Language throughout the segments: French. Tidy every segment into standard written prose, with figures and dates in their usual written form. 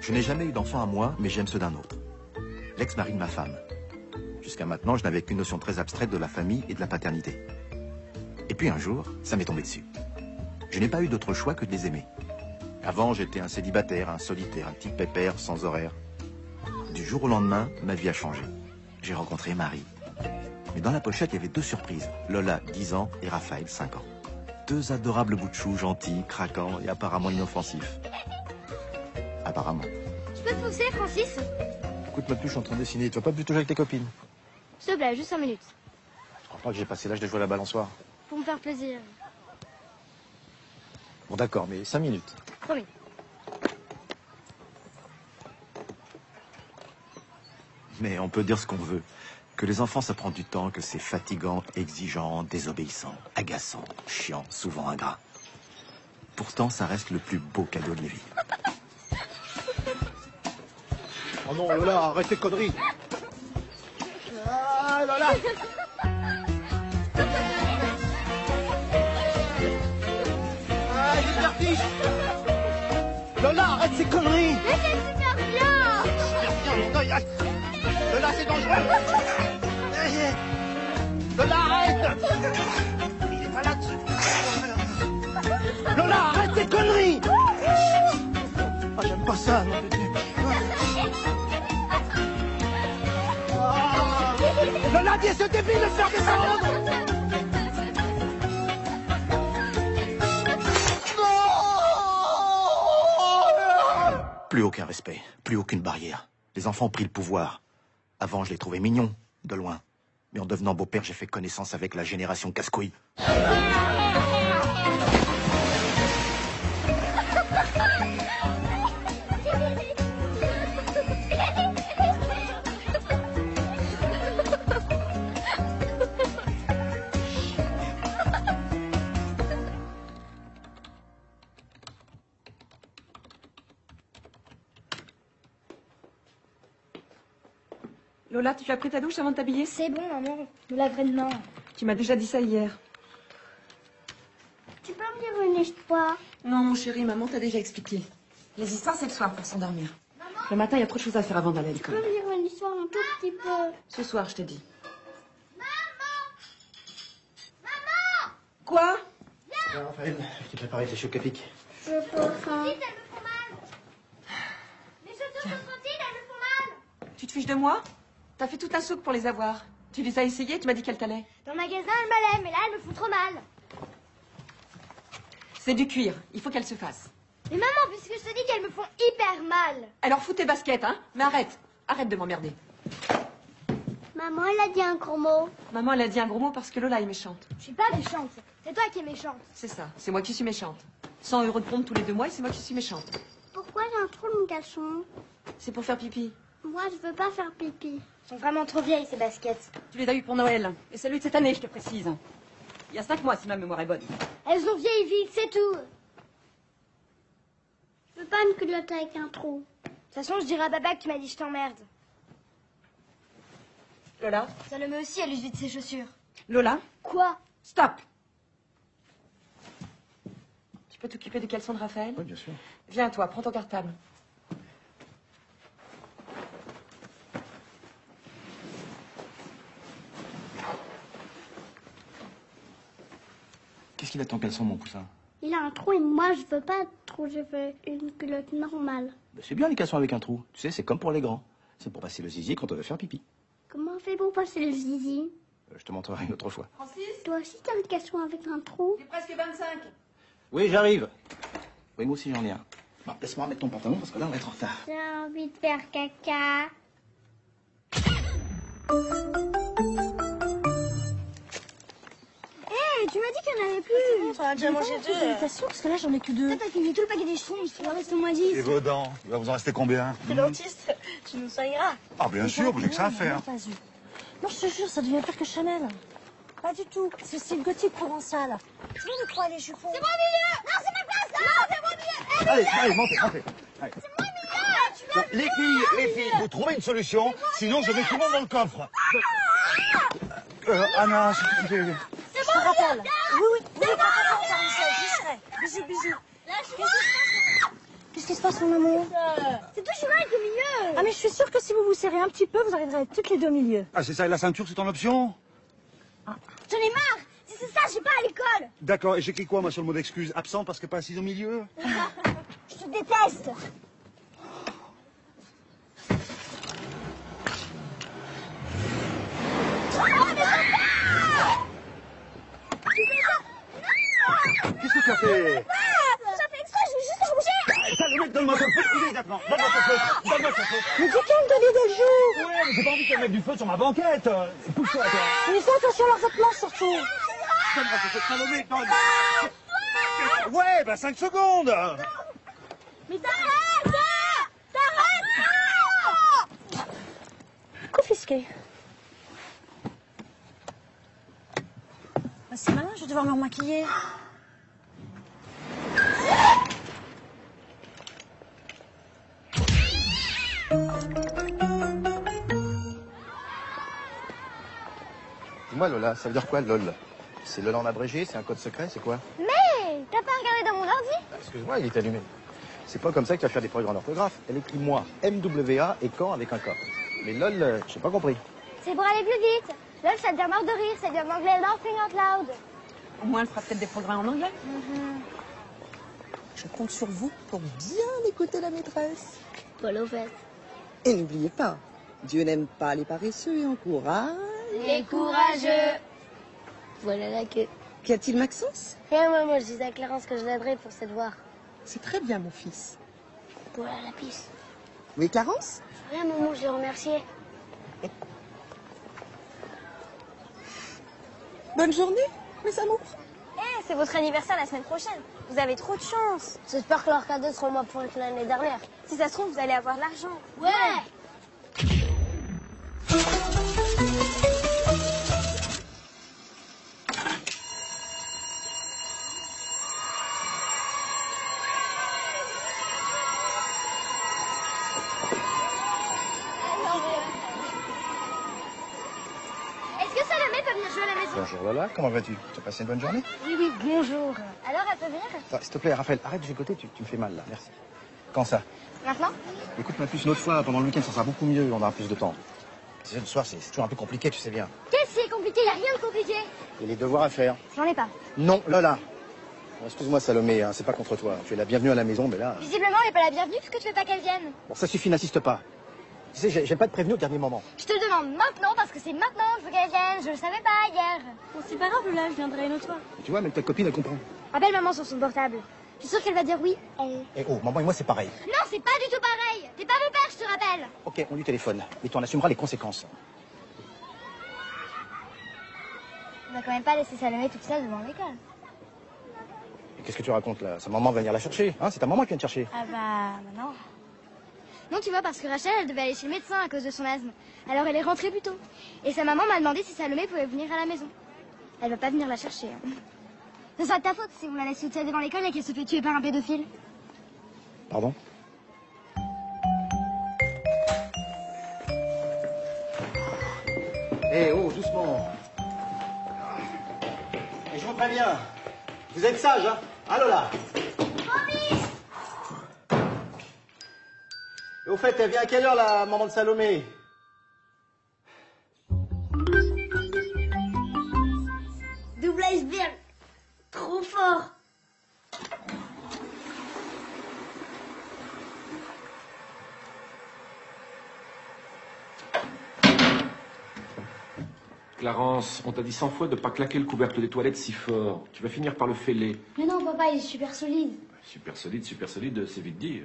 Je n'ai jamais eu d'enfant à moi, mais j'aime ceux d'un autre. L'ex-mari de ma femme. Jusqu'à maintenant, je n'avais qu'une notion très abstraite de la famille et de la paternité. Et puis un jour, ça m'est tombé dessus. Je n'ai pas eu d'autre choix que de les aimer. Avant, j'étais un célibataire, un solitaire, un petit pépère sans horaire. Du jour au lendemain, ma vie a changé. J'ai rencontré Marie. Mais dans la pochette, il y avait 2 surprises. Lola, 10 ans, et Raphaël, 5 ans. 2 adorables bouts de chou, gentils, craquants et apparemment inoffensifs. Apparemment. Tu peux te pousser, Francis? Écoute, ma puce, je suis en train de dessiner. Tu vas pas plutôt jouer avec tes copines? S'il te plaît, juste 5 minutes. Je crois pas que j'ai passé l'âge de jouer à la balançoire. Pour me faire plaisir. Bon, d'accord, mais 5 minutes. Promis. Mais on peut dire ce qu'on veut. Que les enfants, ça prend du temps, que c'est fatigant, exigeant, désobéissant, agaçant, chiant, souvent ingrat. Pourtant, ça reste le plus beau cadeau de la vie. Oh non, Lola, arrête tes conneries. Ah, Lola. Ah, il est parti. Lola, arrête ces conneries. Mais c'est super bien. Super bien, mon gars. Lola, c'est dangereux. Lola, arrête. Il est malade. Lola, arrête tes conneries. Ah, j'aime pas ça, non, de Dieu. Lola, dis à ce débile de faire descendre. Plus aucun respect, plus aucune barrière. Les enfants ont pris le pouvoir. Avant, je les trouvais mignons, de loin. Mais en devenant beau-père, j'ai fait connaissance avec la génération casse-couille. Lola, tu as pris ta douche avant de t'habiller? C'est bon, maman. Je me laverai demain. Tu m'as déjà dit ça hier. Tu peux me lire une histoire? Non, mon chéri, maman t'a déjà expliqué. Les histoires, c'est le soir pour s'endormir. Le matin, il y a trop de choses à faire avant d'aller à Tu peux l'école. me lire une histoire un tout petit peu? Ce soir, je te dis. Maman! Quoi? Tiens, Raphaël, je t'ai préparé tes chocs à pic. Je peux faim. Elles me font mal. Les chaussures de Francine, elles me font mal. Tu te fiches de moi? T'as fait tout un souk pour les avoir. Tu les as essayées, tu m'as dit qu'elles t'allaient. Dans le magasin, elles m'allaient, mais là, elles me font trop mal. C'est du cuir, il faut qu'elles se fassent. Mais maman, puisque je te dis qu'elles me font hyper mal. Alors fous tes baskets, hein? Mais arrête, arrête de m'emmerder. Maman, elle a dit un gros mot. Maman, elle a dit un gros mot parce que Lola est méchante. Je suis pas méchante. C'est toi qui es méchante. C'est ça, c'est moi qui suis méchante. 100 € de pompe tous les 2 mois et c'est moi qui suis méchante. Pourquoi j'ai un trou dans mon caleçon? C'est pour faire pipi. Moi, je veux pas faire pipi. Elles sont vraiment trop vieilles, ces baskets. Tu les as eues pour Noël. Et celui de cette année, je te précise. Il y a 5 mois, si ma mémoire est bonne. Elles ont vieilli vite, c'est tout. Je veux pas une culotte avec un trou. De toute façon, je dirai à Baba que tu m'as dit je t'emmerde. Lola? Salomé aussi, elle use vite ses chaussures. Lola? Quoi? Stop! Tu peux t'occuper du caleçon de Raphaël? Oui, bien sûr. Viens, toi, prends ton cartable. Qu'est-ce qu'il a ton caleçon, mon poussin? Il a un trou et moi, je veux pas de trou. Je veux une culotte normale. Ben, c'est bien les caleçons avec un trou. Tu sais, c'est comme pour les grands. C'est pour passer le zizi quand on veut faire pipi. Comment on fait pour passer le zizi? Je te montrerai une autre fois. Francis? Toi aussi, t'as un caleçon avec un trou? C'est presque 25. Oui, j'arrive. Oui, moi aussi j'en ai un. Bon, laisse-moi mettre ton pantalon parce que là on va être en retard. J'ai envie de faire caca. Tu m'as dit qu'il n'y en avait plus. On a déjà mangé 2. T'es sûr? Parce que là, j'en ai que 2. T'as fini tout le paquet des jetons. Il en reste au moins 10. Et vos dents, il va vous en rester combien? T'es dentiste, tu nous soigneras. Ah bien sûr, vous n'avez que ça à faire. Non, je te jure, ça devient pire que Chanel. Pas du tout. C'est style gothique provençal. Tu veux nous croire les jupons? C'est moi au milieu. Non, c'est ma place. Non, c'est moi au milieu. Allez, montez. Allez. C'est moi au milieu. Les filles, vous trouvez une solution, sinon je mets tout le monde dans le coffre. Anna, Je te rappelle. Oui, attends, j'y serai. Bisous. Qu'est-ce Qu'est-ce qui se passe, mon amour? C'est toujours là avec le milieu. Ah, mais je suis sûre que si vous vous serrez un petit peu, vous arriverez à être toutes les deux au milieu. Ah, c'est ça, et la ceinture, c'est ton option? J'en ai marre. Si c'est ça, je vais pas à l'école. D'accord, et j'écris quoi, moi, sur le mot d'excuse? Absent parce que pas assise au milieu? Je te déteste. Qu'est-ce que tu as fait? J'ai fait exprès, je veux juste te bouger. Salomé, donne-moi ton feu, immédiatement. Donne-moi ton feu. Donne-moi ton feu. Mais dis qu'elle me donnait des jours. Ouais, mais j'ai pas envie qu'elle mette du feu sur ma banquette. Pousse-toi, toi. Mais fais attention à leurs vêtements, surtout. Donne-moi ton feu, Salomé, donne. Ouais, bah 5 secondes. Mais t'arrêtes. T'arrêtes. Confisqué. Bah, c'est malin, je vais devoir me remaquiller. Dis-moi, Lola, ça veut dire quoi, LOL? C'est LOL en abrégé? C'est un code secret? C'est quoi? Mais t'as pas regardé dans mon ordi? Excuse-moi, il est allumé. C'est pas comme ça que tu vas faire des progrès en orthographe. Elle écrit moi, MWA et quand avec un K. Mais LOL, j'ai pas compris. C'est pour aller plus vite. LOL, ça veut dire mort de rire, ça vient d'anglais laughing out loud. Au moins, elle fera peut-être des progrès en anglais. Je compte sur vous pour bien écouter la maîtresse. Paul au fait. Et n'oubliez pas, Dieu n'aime pas les paresseux et encourage. Les courageux. Voilà la queue. Qu'y a-t-il, Maxence? Rien, moi, je disais à Clarence que je l'aiderais pour ses devoirs. C'est très bien, mon fils. Pour la piste. Oui, Clarence? Rien, maman, je l'ai remercié. Bonne journée, mes amours. Eh, c'est votre anniversaire la semaine prochaine. Vous avez trop de chance. J'espère que leurs cadeaux seront moins pourris que l'année dernière. Si ça se trouve, vous allez avoir de l'argent. Ouais. Est-ce que Salomé peut venir jouer à la maison? Bonjour Lola, comment vas-tu? Tu as passé une bonne journée? Oui, bonjour. Alors, elle peut venir? Attends, s'il te plaît, Raphaël, arrête de gigoter, tu me fais mal là, merci. Quand ça? Maintenant? Écoute, ma puce, une autre fois, pendant le week-end, ça sera beaucoup mieux, on aura plus de temps. Tu sais, le soir, c'est toujours un peu compliqué, tu sais bien. Qu'est-ce qui est compliqué? Y a rien de compliqué. Il y a les devoirs à faire. J'en ai pas. Non, Lola. Bon, excuse-moi, Salomé, hein, c'est pas contre toi. Tu es la bienvenue à la maison, mais là... Visiblement, elle n'est pas la bienvenue puisque tu veux pas qu'elle vienne. Bon, ça suffit, n'insiste pas. Tu sais, j'aime pas te prévenir au dernier moment. Je te le demande maintenant parce que c'est maintenant que je veux qu'elle vienne. Je le savais pas hier. Bon, c'est pas grave, là, je viendrai une autre fois. Et tu vois, même ta copine, elle comprend. Appelle maman sur son portable. Je suis sûre qu'elle va dire oui. Elle... Eh oh, maman et moi, c'est pareil. Non, c'est pas du tout pareil. T'es pas mon père, je te rappelle. Ok, on lui téléphone, mais tu en assumeras les conséquences. On va quand même pas laisser Salomé toute seule devant l'école. Et qu'est-ce que tu racontes là? Sa maman va venir la chercher, hein? C'est ta maman qui vient te chercher. Ah bah non. Non, tu vois, parce que Rachel, elle devait aller chez le médecin à cause de son asthme. Alors elle est rentrée plus tôt. Et sa maman m'a demandé si Salomé pouvait venir à la maison. Elle va pas venir la chercher. Hein. Ce sera de ta faute si on la laisse toute seule devant l'école et qu'elle se fait tuer par un pédophile. Pardon? Eh oh, doucement. Et je vous préviens, vous êtes sage, hein? Ah Lola. Et au fait, elle vient à quelle heure la maman de Salomé? Double iceberg. Trop fort. Clarence, on t'a dit 100 fois de ne pas claquer le couvercle des toilettes si fort. Tu vas finir par le fêler. Mais non, papa, il est super solide. Super solide, c'est vite dit.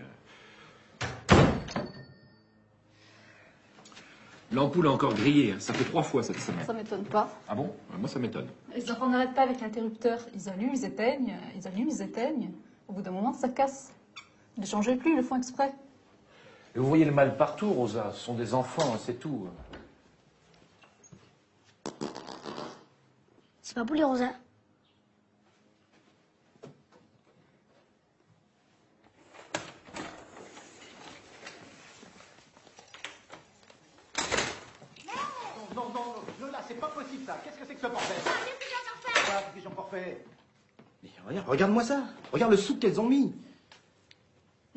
L'ampoule a encore grillé, hein. Ça fait 3 fois cette semaine. Ça m'étonne pas. Ah bon? Moi, ça m'étonne. Les enfants n'arrêtent pas avec l'interrupteur. Ils allument, ils éteignent, ils allument, ils éteignent. Au bout d'un moment, ça casse. Ne changez plus, ils le font exprès. Et vous voyez le mal partout, Rosa. Ce sont des enfants, c'est tout. C'est pas pour les Rosa. Non, Lola, c'est pas possible ça. Qu'est-ce que c'est que ce bordel? Qu'est-ce que j'ai encore fait? Qu'est-ce que j'ai encore fait? Mais regarde-moi ça. Regarde le soupe qu'elles ont mis.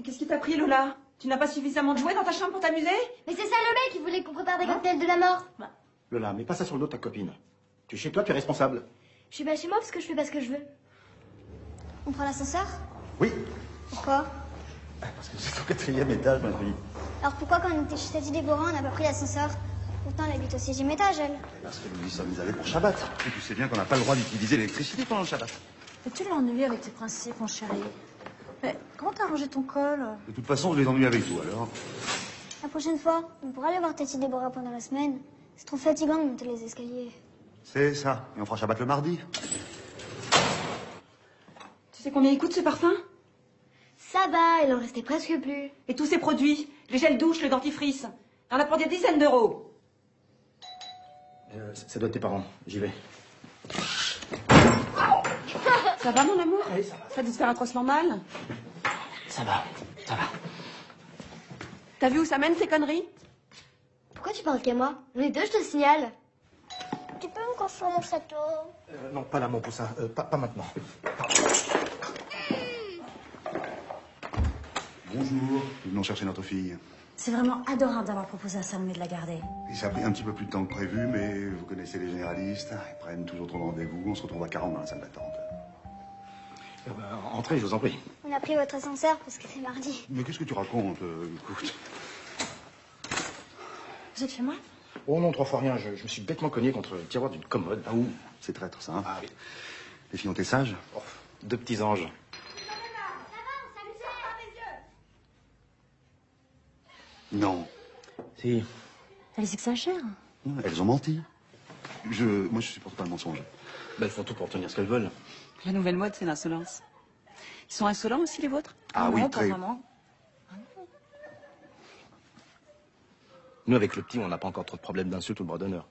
Mais qu'est-ce qui t'a pris, Lola? Tu n'as pas suffisamment de jouets dans ta chambre pour t'amuser? Mais c'est Salomé qui voulait qu'on prépare des cocktails de la mort. Lola, mets pas ça sur le dos de ta copine. Tu es chez toi, tu es responsable. Je suis pas chez moi parce que je fais pas ce que je veux. On prend l'ascenseur? Oui. Pourquoi? Parce que c'est au 4e étage, ma fille. Alors pourquoi quand on était chez Tati Déborah, on n'a pas pris l'ascenseur? Pourtant, elle habite au 6e étage, elle. Parce que nous y sommes allés pour Shabbat. Et tu sais bien qu'on n'a pas le droit d'utiliser l'électricité pendant le Shabbat. Mais tu l'ennuies avec tes principes, mon chéri. Mais comment t'as rangé ton col? De toute façon, je les ennuie avec tout, alors. La prochaine fois, on pourra aller voir Tati Déborah pendant la semaine. C'est trop fatigant de monter les escaliers. C'est ça. Et on fera Shabbat le mardi. Tu sais combien il coûte ce parfum? Ça va, il en restait presque plus. Et tous ces produits, les gels douche, le dentifrice, t'en as pour des dizaines d'euros. Ça doit être tes parents. J'y vais. Ça va, mon amour? Oui, ça va. Ça a dû te faire atrocement mal. Ça va, ça va. T'as vu où ça mène, ces conneries? Pourquoi tu parles qu'à moi? On est deux, je te signale. Tu peux me construire mon château? Non, pas là, mon poussin. Pas maintenant. Bonjour. Nous venons chercher notre fille. C'est vraiment adorable d'avoir proposé à Salomé de la garder. Et ça a pris un petit peu plus de temps que prévu, mais vous connaissez les généralistes. Ils prennent toujours trop de rendez-vous. On se retrouve à 40 dans la salle d'attente. Entrez, je vous en prie. On a pris votre ascenseur parce que c'est mardi. Mais qu'est-ce que tu racontes? Écoute. Vous êtes chez moi? Oh non, 3 fois rien. Je me suis bêtement cogné contre le tiroir d'une commode. Ah ouh, c'est traître, ça. Hein. Ah oui. Les filles ont été sages? Oh, 2 petits anges. Non. Si. Elles exagèrent. Elles ont menti. Moi, je supporte pas le mensonge. Ben, elles font tout pour obtenir ce qu'elles veulent. La nouvelle mode, c'est l'insolence. Ils sont insolents aussi, les vôtres? Ah oui, non, très. pas vraiment. Nous, avec le petit, on n'a pas encore trop de problèmes d'insultes ou de bras d'honneur.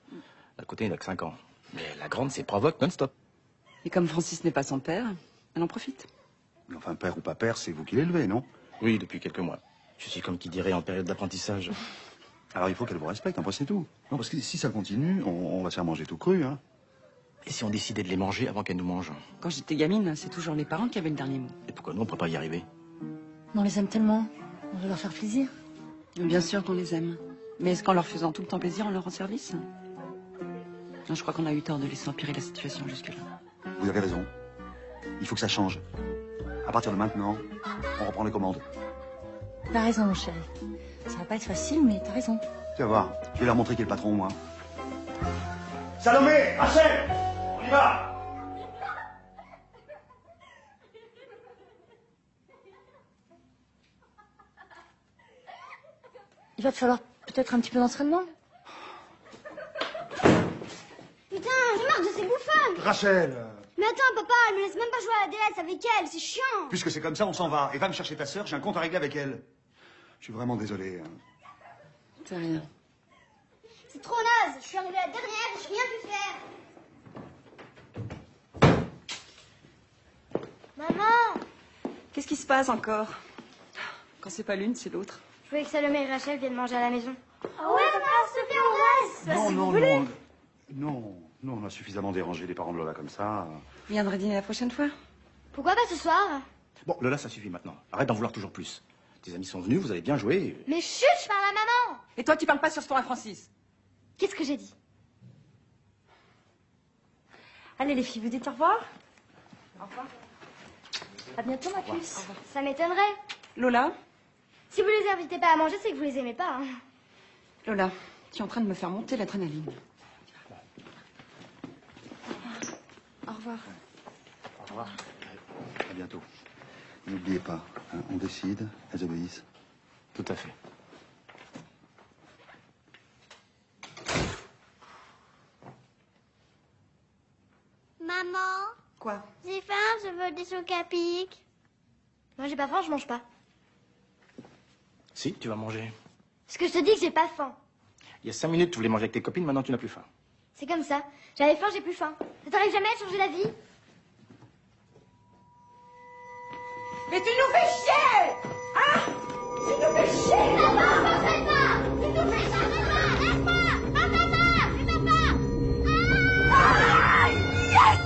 D'un côté, il n'a que 5 ans. Mais la grande, c'est provoque non-stop. Et comme Francis n'est pas son père, elle en profite. Mais enfin, père ou pas père, c'est vous qui l'élevez, non? Oui, depuis quelques mois. Je suis comme qui dirait en période d'apprentissage. Alors il faut qu'elle vous respecte, hein, c'est tout. Non, parce que si ça continue, on va se faire manger tout cru, hein. Et si on décidait de les manger avant qu'elles nous mangent? Quand j'étais gamine, c'est toujours les parents qui avaient le dernier mot. Et pourquoi nous, on ne pourrait pas y arriver? On les aime tellement. On veut leur faire plaisir. Bien sûr qu'on les aime. Mais est-ce qu'en leur faisant tout le temps plaisir, on leur rend service? Non, je crois qu'on a eu tort de laisser empirer la situation jusque-là. Vous avez raison. Il faut que ça change. À partir de maintenant, on reprend les commandes. T'as raison, mon chéri. Ça va pas être facile, mais t'as raison. Tu vas voir, je vais leur montrer qui est le patron, moi. Salomé, Rachel, on y va. Il va te falloir peut-être un petit peu d'entraînement. Putain, j'ai marre de ces bouffonnes. Rachel, Mais attends, papa, elle me laisse même pas jouer à la DS avec elle, c'est chiant. puisque c'est comme ça, on s'en va. Et va me chercher ta sœur, j'ai un compte à régler avec elle. Je suis vraiment désolé. Hein. C'est rien. C'est trop naze, je suis arrivée la dernière et j'ai rien pu faire. Maman, Qu'est-ce qui se passe encore? Quand c'est pas l'une, c'est l'autre. je voulais que Salomé et Rachel viennent manger à la maison. Ah ouais, papa, s'il te plaît, on reste. Non, non, non. Non, on a suffisamment dérangé les parents de Lola comme ça. Vous viendrez dîner la prochaine fois? Pourquoi pas ce soir? Bon, Lola, ça suffit maintenant. Arrête d'en vouloir toujours plus. Tes amis sont venus, vous avez bien joué. Mais chut, je parle à maman. Et toi, tu parles pas sur ce ton à Francis? Qu'est-ce que j'ai dit? Allez, les filles, vous dites au revoir? Au revoir. À bientôt, ma puce. Ça m'étonnerait. Lola? Si vous les invitez pas à manger, c'est que vous les aimez pas. Hein. Lola, tu es en train de me faire monter l'adrénaline. Au revoir. Au revoir. À bientôt. N'oubliez pas, hein, on décide, elles obéissent. Tout à fait. Maman, Quoi? j'ai faim, je veux des chocs à pic. Moi, j'ai pas faim, je mange pas. Si, tu vas manger. Parce que je te dis que j'ai pas faim. Il y a 5 minutes, tu voulais manger avec tes copines, maintenant tu n'as plus faim. C'est comme ça. J'avais faim, j'ai plus faim. Ça t'arrive jamais à changer la vie? Mais tu nous fais chier! Hein? Tu nous fais chier! Maman, m'en pas! Tu nous fais chier, maman! Laisse-moi! Ah, maman! C'est papa! Ah, yes!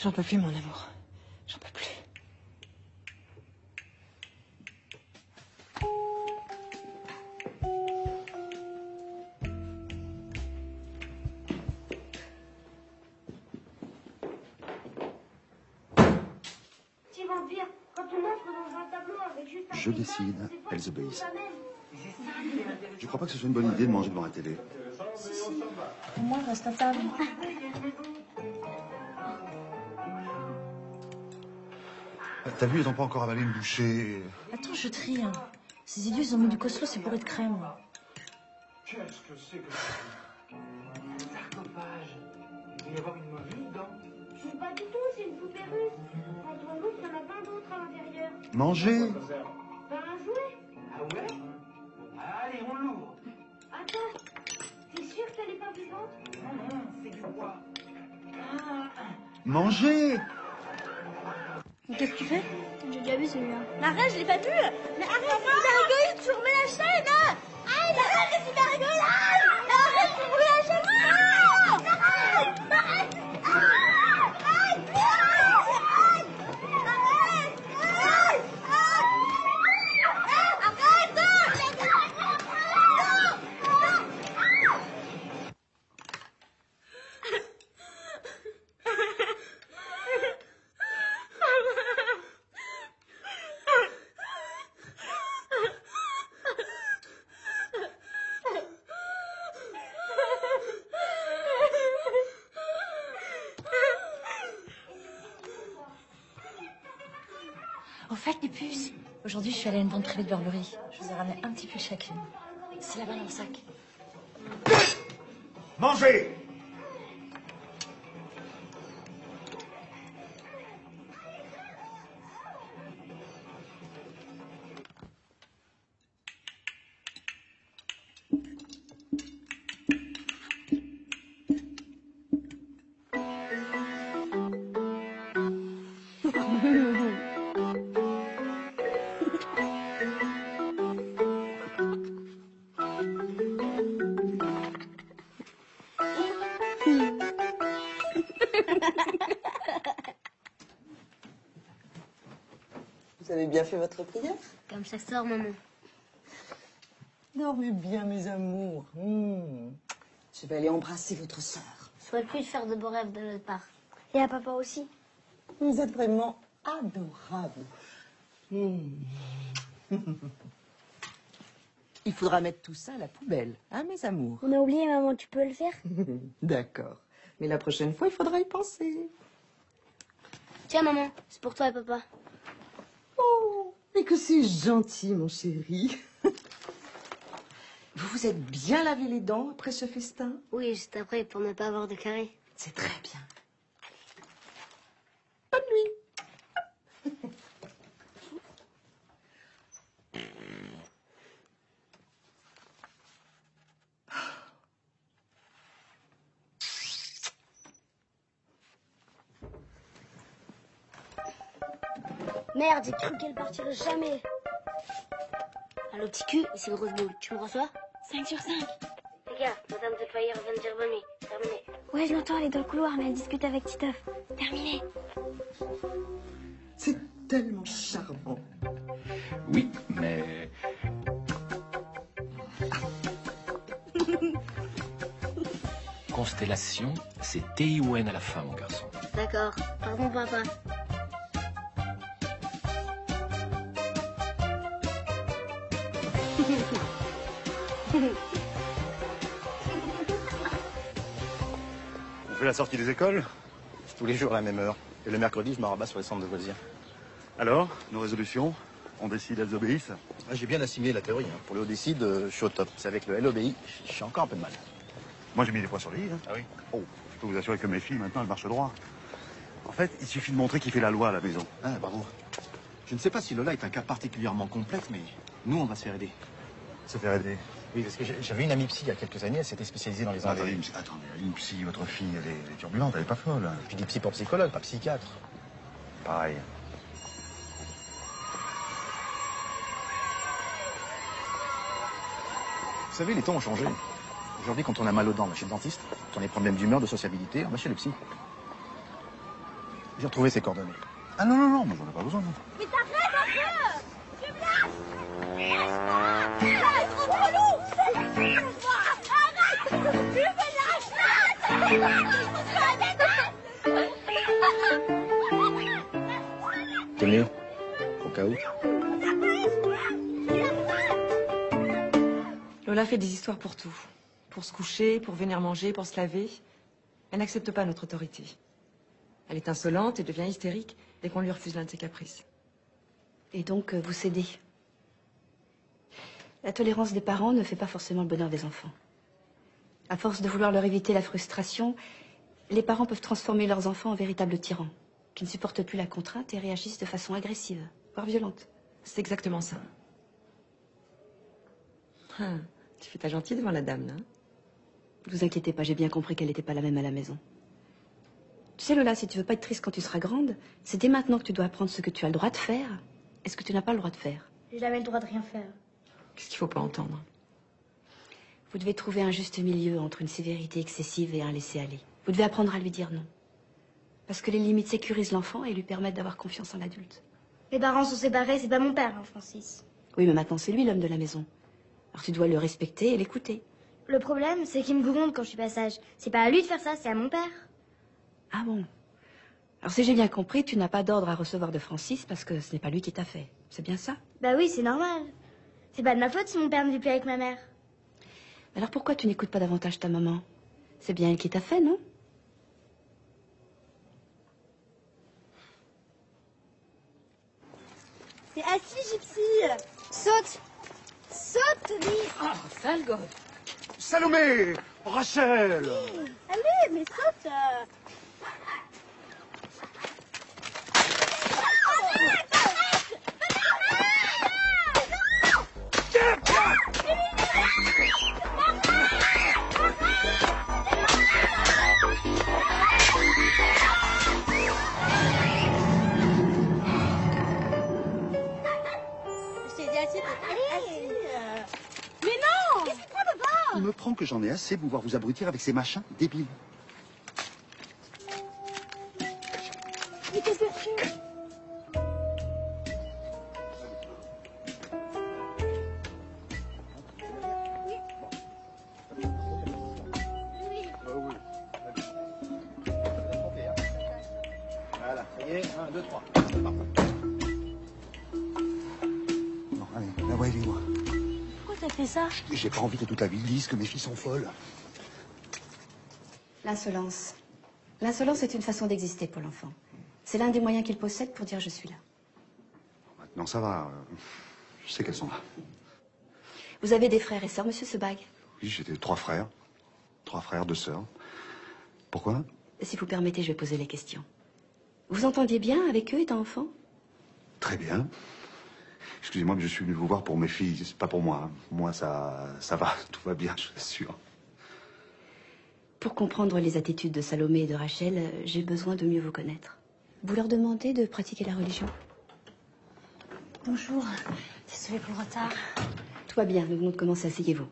J'en peux plus, mon amour. J'en peux plus. Petit vampire, quand on entre dans un tableau avec juste un Je décide, elles obéissent. pas même. Je crois pas que ce soit une bonne idée de manger devant la télé. Si, si. Au moins, reste à table. T'as vu, ils ont pas encore avalé une bouchée. Attends, je trie. Hein. Ces idiots, ils ont mis du Coslo, c'est bourré de crème. Qu'est-ce que c'est que ça? Un sarcophage. Il doit y avoir une momie dedans. Je sais pas du tout, c'est une poupée russe. Quand on l'ouvre, il y en a plein d'autres à l'intérieur. Manger. Ben, un jouet. Ah ouais? Allez, on l'ouvre. Attends, t'es sûr qu'elle est pas vivante? Non, c'est du bois. Manger. Qu'est-ce que tu fais? J'ai déjà vu celui-là. Mais arrête, je l'ai pas vu. Mais arrête, c'est super rigolo, tu remets la chaîne. Arrête, arrête, c'est super rigolo. Arrête, tu remets la chaîne. Arrête, arrête, Au fait, les puces, aujourd'hui, je suis allée à une vente privée de Burberry. Je vous ai ramené un petit pull chacune. C'est là-bas dans le sac. Manger. Vous avez bien fait votre prière? Comme chaque soir, maman. Dormez bien, mes amours. Je vais aller embrasser votre sœur. Je souhaite plus faire de beaux rêves de notre part. Et à papa aussi. Vous êtes vraiment adorable. Il faudra mettre tout ça à la poubelle, hein, mes amours? On a oublié, maman, tu peux le faire? D'accord. Mais la prochaine fois, il faudra y penser. Tiens, maman, c'est pour toi et papa. Oh, mais que c'est gentil, mon chéri. Vous vous êtes bien lavé les dents après ce festin? Oui, juste après, pour ne pas avoir de carré. C'est très bien. Bonne nuit. Merde, j'ai cru qu'elle partirait jamais. Allô, petit cul, c'est le rose boule. Tu me reçois? 5 sur 5. Les gars, Madame de Fire vient de dire bonne nuit. Terminé. Ouais, je l'entends, elle est dans le couloir, mais elle discute avec Titeuf. Terminé. C'est tellement charmant. Oui, mais... Constellation, c'est T-I-O-N à la fin, mon garçon. D'accord. Pardon, papa. On fait la sortie des écoles? Tous les jours à la même heure. Et le mercredi, je me rabats sur les centres de loisirs. Alors, nos résolutions? On décide, elles obéissent? J'ai bien assimilé la théorie. Hein. Pour le décide, je suis au top. C'est avec le LOBI, je suis encore un peu de mal. Moi, j'ai mis des points sur les i. Hein. Ah oui? Oh, je peux vous assurer que mes filles, maintenant, elles marchent droit. En fait, il suffit de montrer qui fait la loi à la maison. Ah, bravo. Je ne sais pas si Lola est un cas particulièrement complexe, mais nous, on va se faire aider. Se faire aider. Oui, parce que j'avais une amie psy il y a quelques années, elle s'était spécialisée dans les Attendez, AVC. attendez, une psy, votre fille, elle est turbulente, elle est pas folle. Je dis psy pour psychologue, pas psychiatre. Pareil. Vous savez, les temps ont changé. Aujourd'hui, quand on a mal aux dents, on va chez le dentiste. Quand on a des problèmes d'humeur, de sociabilité, on va chez le psy. J'ai retrouvé ses coordonnées. Ah non, non, non, moi j'en ai pas besoin. Non. Mais t'arrêtes un peu. Tu me lâches. Lâche-moi. Ça reste entre nous. Lâche-moi. Arrête. Tu me lâches. T'es mieux? Au cas où. Lola fait des histoires pour tout. Pour se coucher, pour venir manger, pour se laver. Elle n'accepte pas notre autorité. Elle est insolente et devient hystérique dès qu'on lui refuse l'un de ses caprices. Et donc, vous cédez. La tolérance des parents ne fait pas forcément le bonheur des enfants. À force de vouloir leur éviter la frustration, les parents peuvent transformer leurs enfants en véritables tyrans, qui ne supportent plus la contrainte et réagissent de façon agressive, voire violente. C'est exactement ça. Ah, tu fais ta gentille devant la dame, là. Ne vous inquiétez pas, j'ai bien compris qu'elle n'était pas la même à la maison. Tu sais, Lola, si tu veux pas être triste quand tu seras grande, c'est dès maintenant que tu dois apprendre ce que tu as le droit de faire et ce que tu n'as pas le droit de faire. J'ai jamais le droit de rien faire. Qu'est-ce qu'il faut pas entendre? Vous devez trouver un juste milieu entre une sévérité excessive et un laisser-aller. Vous devez apprendre à lui dire non. Parce que les limites sécurisent l'enfant et lui permettent d'avoir confiance en l'adulte. Mes parents sont séparés, c'est pas mon père, hein, Francis. Oui, mais maintenant c'est lui l'homme de la maison. Alors tu dois le respecter et l'écouter. Le problème, c'est qu'il me gronde quand je suis pas sage. C'est pas à lui de faire ça, c'est à mon père. Ah bon? Alors si j'ai bien compris, tu n'as pas d'ordre à recevoir de Francis parce que ce n'est pas lui qui t'a fait. C'est bien ça? Bah oui, c'est normal. C'est pas de ma faute si mon père ne vit plus avec ma mère. Alors pourquoi tu n'écoutes pas davantage ta maman? C'est bien elle qui t'a fait, non? T'es assis, Gypsy. Saute. Saute, Lee. Ah, sale gosse. Salomé! Rachel! Allez, mais saute. Je t'ai dit assis, t'es assis. Mais non! Qu'est-ce que tu prends, papa? Il me prend que j'en ai assez de vous voir vous abrutir avec ces machins débiles. Mais qu'est-ce que tu... Voilà, ça y est, 1, 2, 3. Non, allez, la voix, moi. Pourquoi t'as fait ça? J'ai pas envie que toute la ville dise que mes filles sont folles. L'insolence. L'insolence est une façon d'exister pour l'enfant. C'est l'un des moyens qu'il possède pour dire je suis là. Maintenant, ça va. Je sais qu'elles sont là. Vous avez des frères et sœurs, monsieur Sebag? Oui, j'étais 3 frères. 3 frères, 2 sœurs. Pourquoi? Si vous permettez, je vais poser les questions. Vous entendiez bien avec eux étant enfant? Très bien. Excusez-moi, mais je suis venu vous voir pour mes filles. C'est pas pour moi. Hein. Moi, ça va. Tout va bien, je vous assure. Pour comprendre les attitudes de Salomé et de Rachel, j'ai besoin de mieux vous connaître. Vous leur demandez de pratiquer la religion? Bonjour. Désolée pour le retard. Tout va bien, nous venons de commencer, asseyez-vous.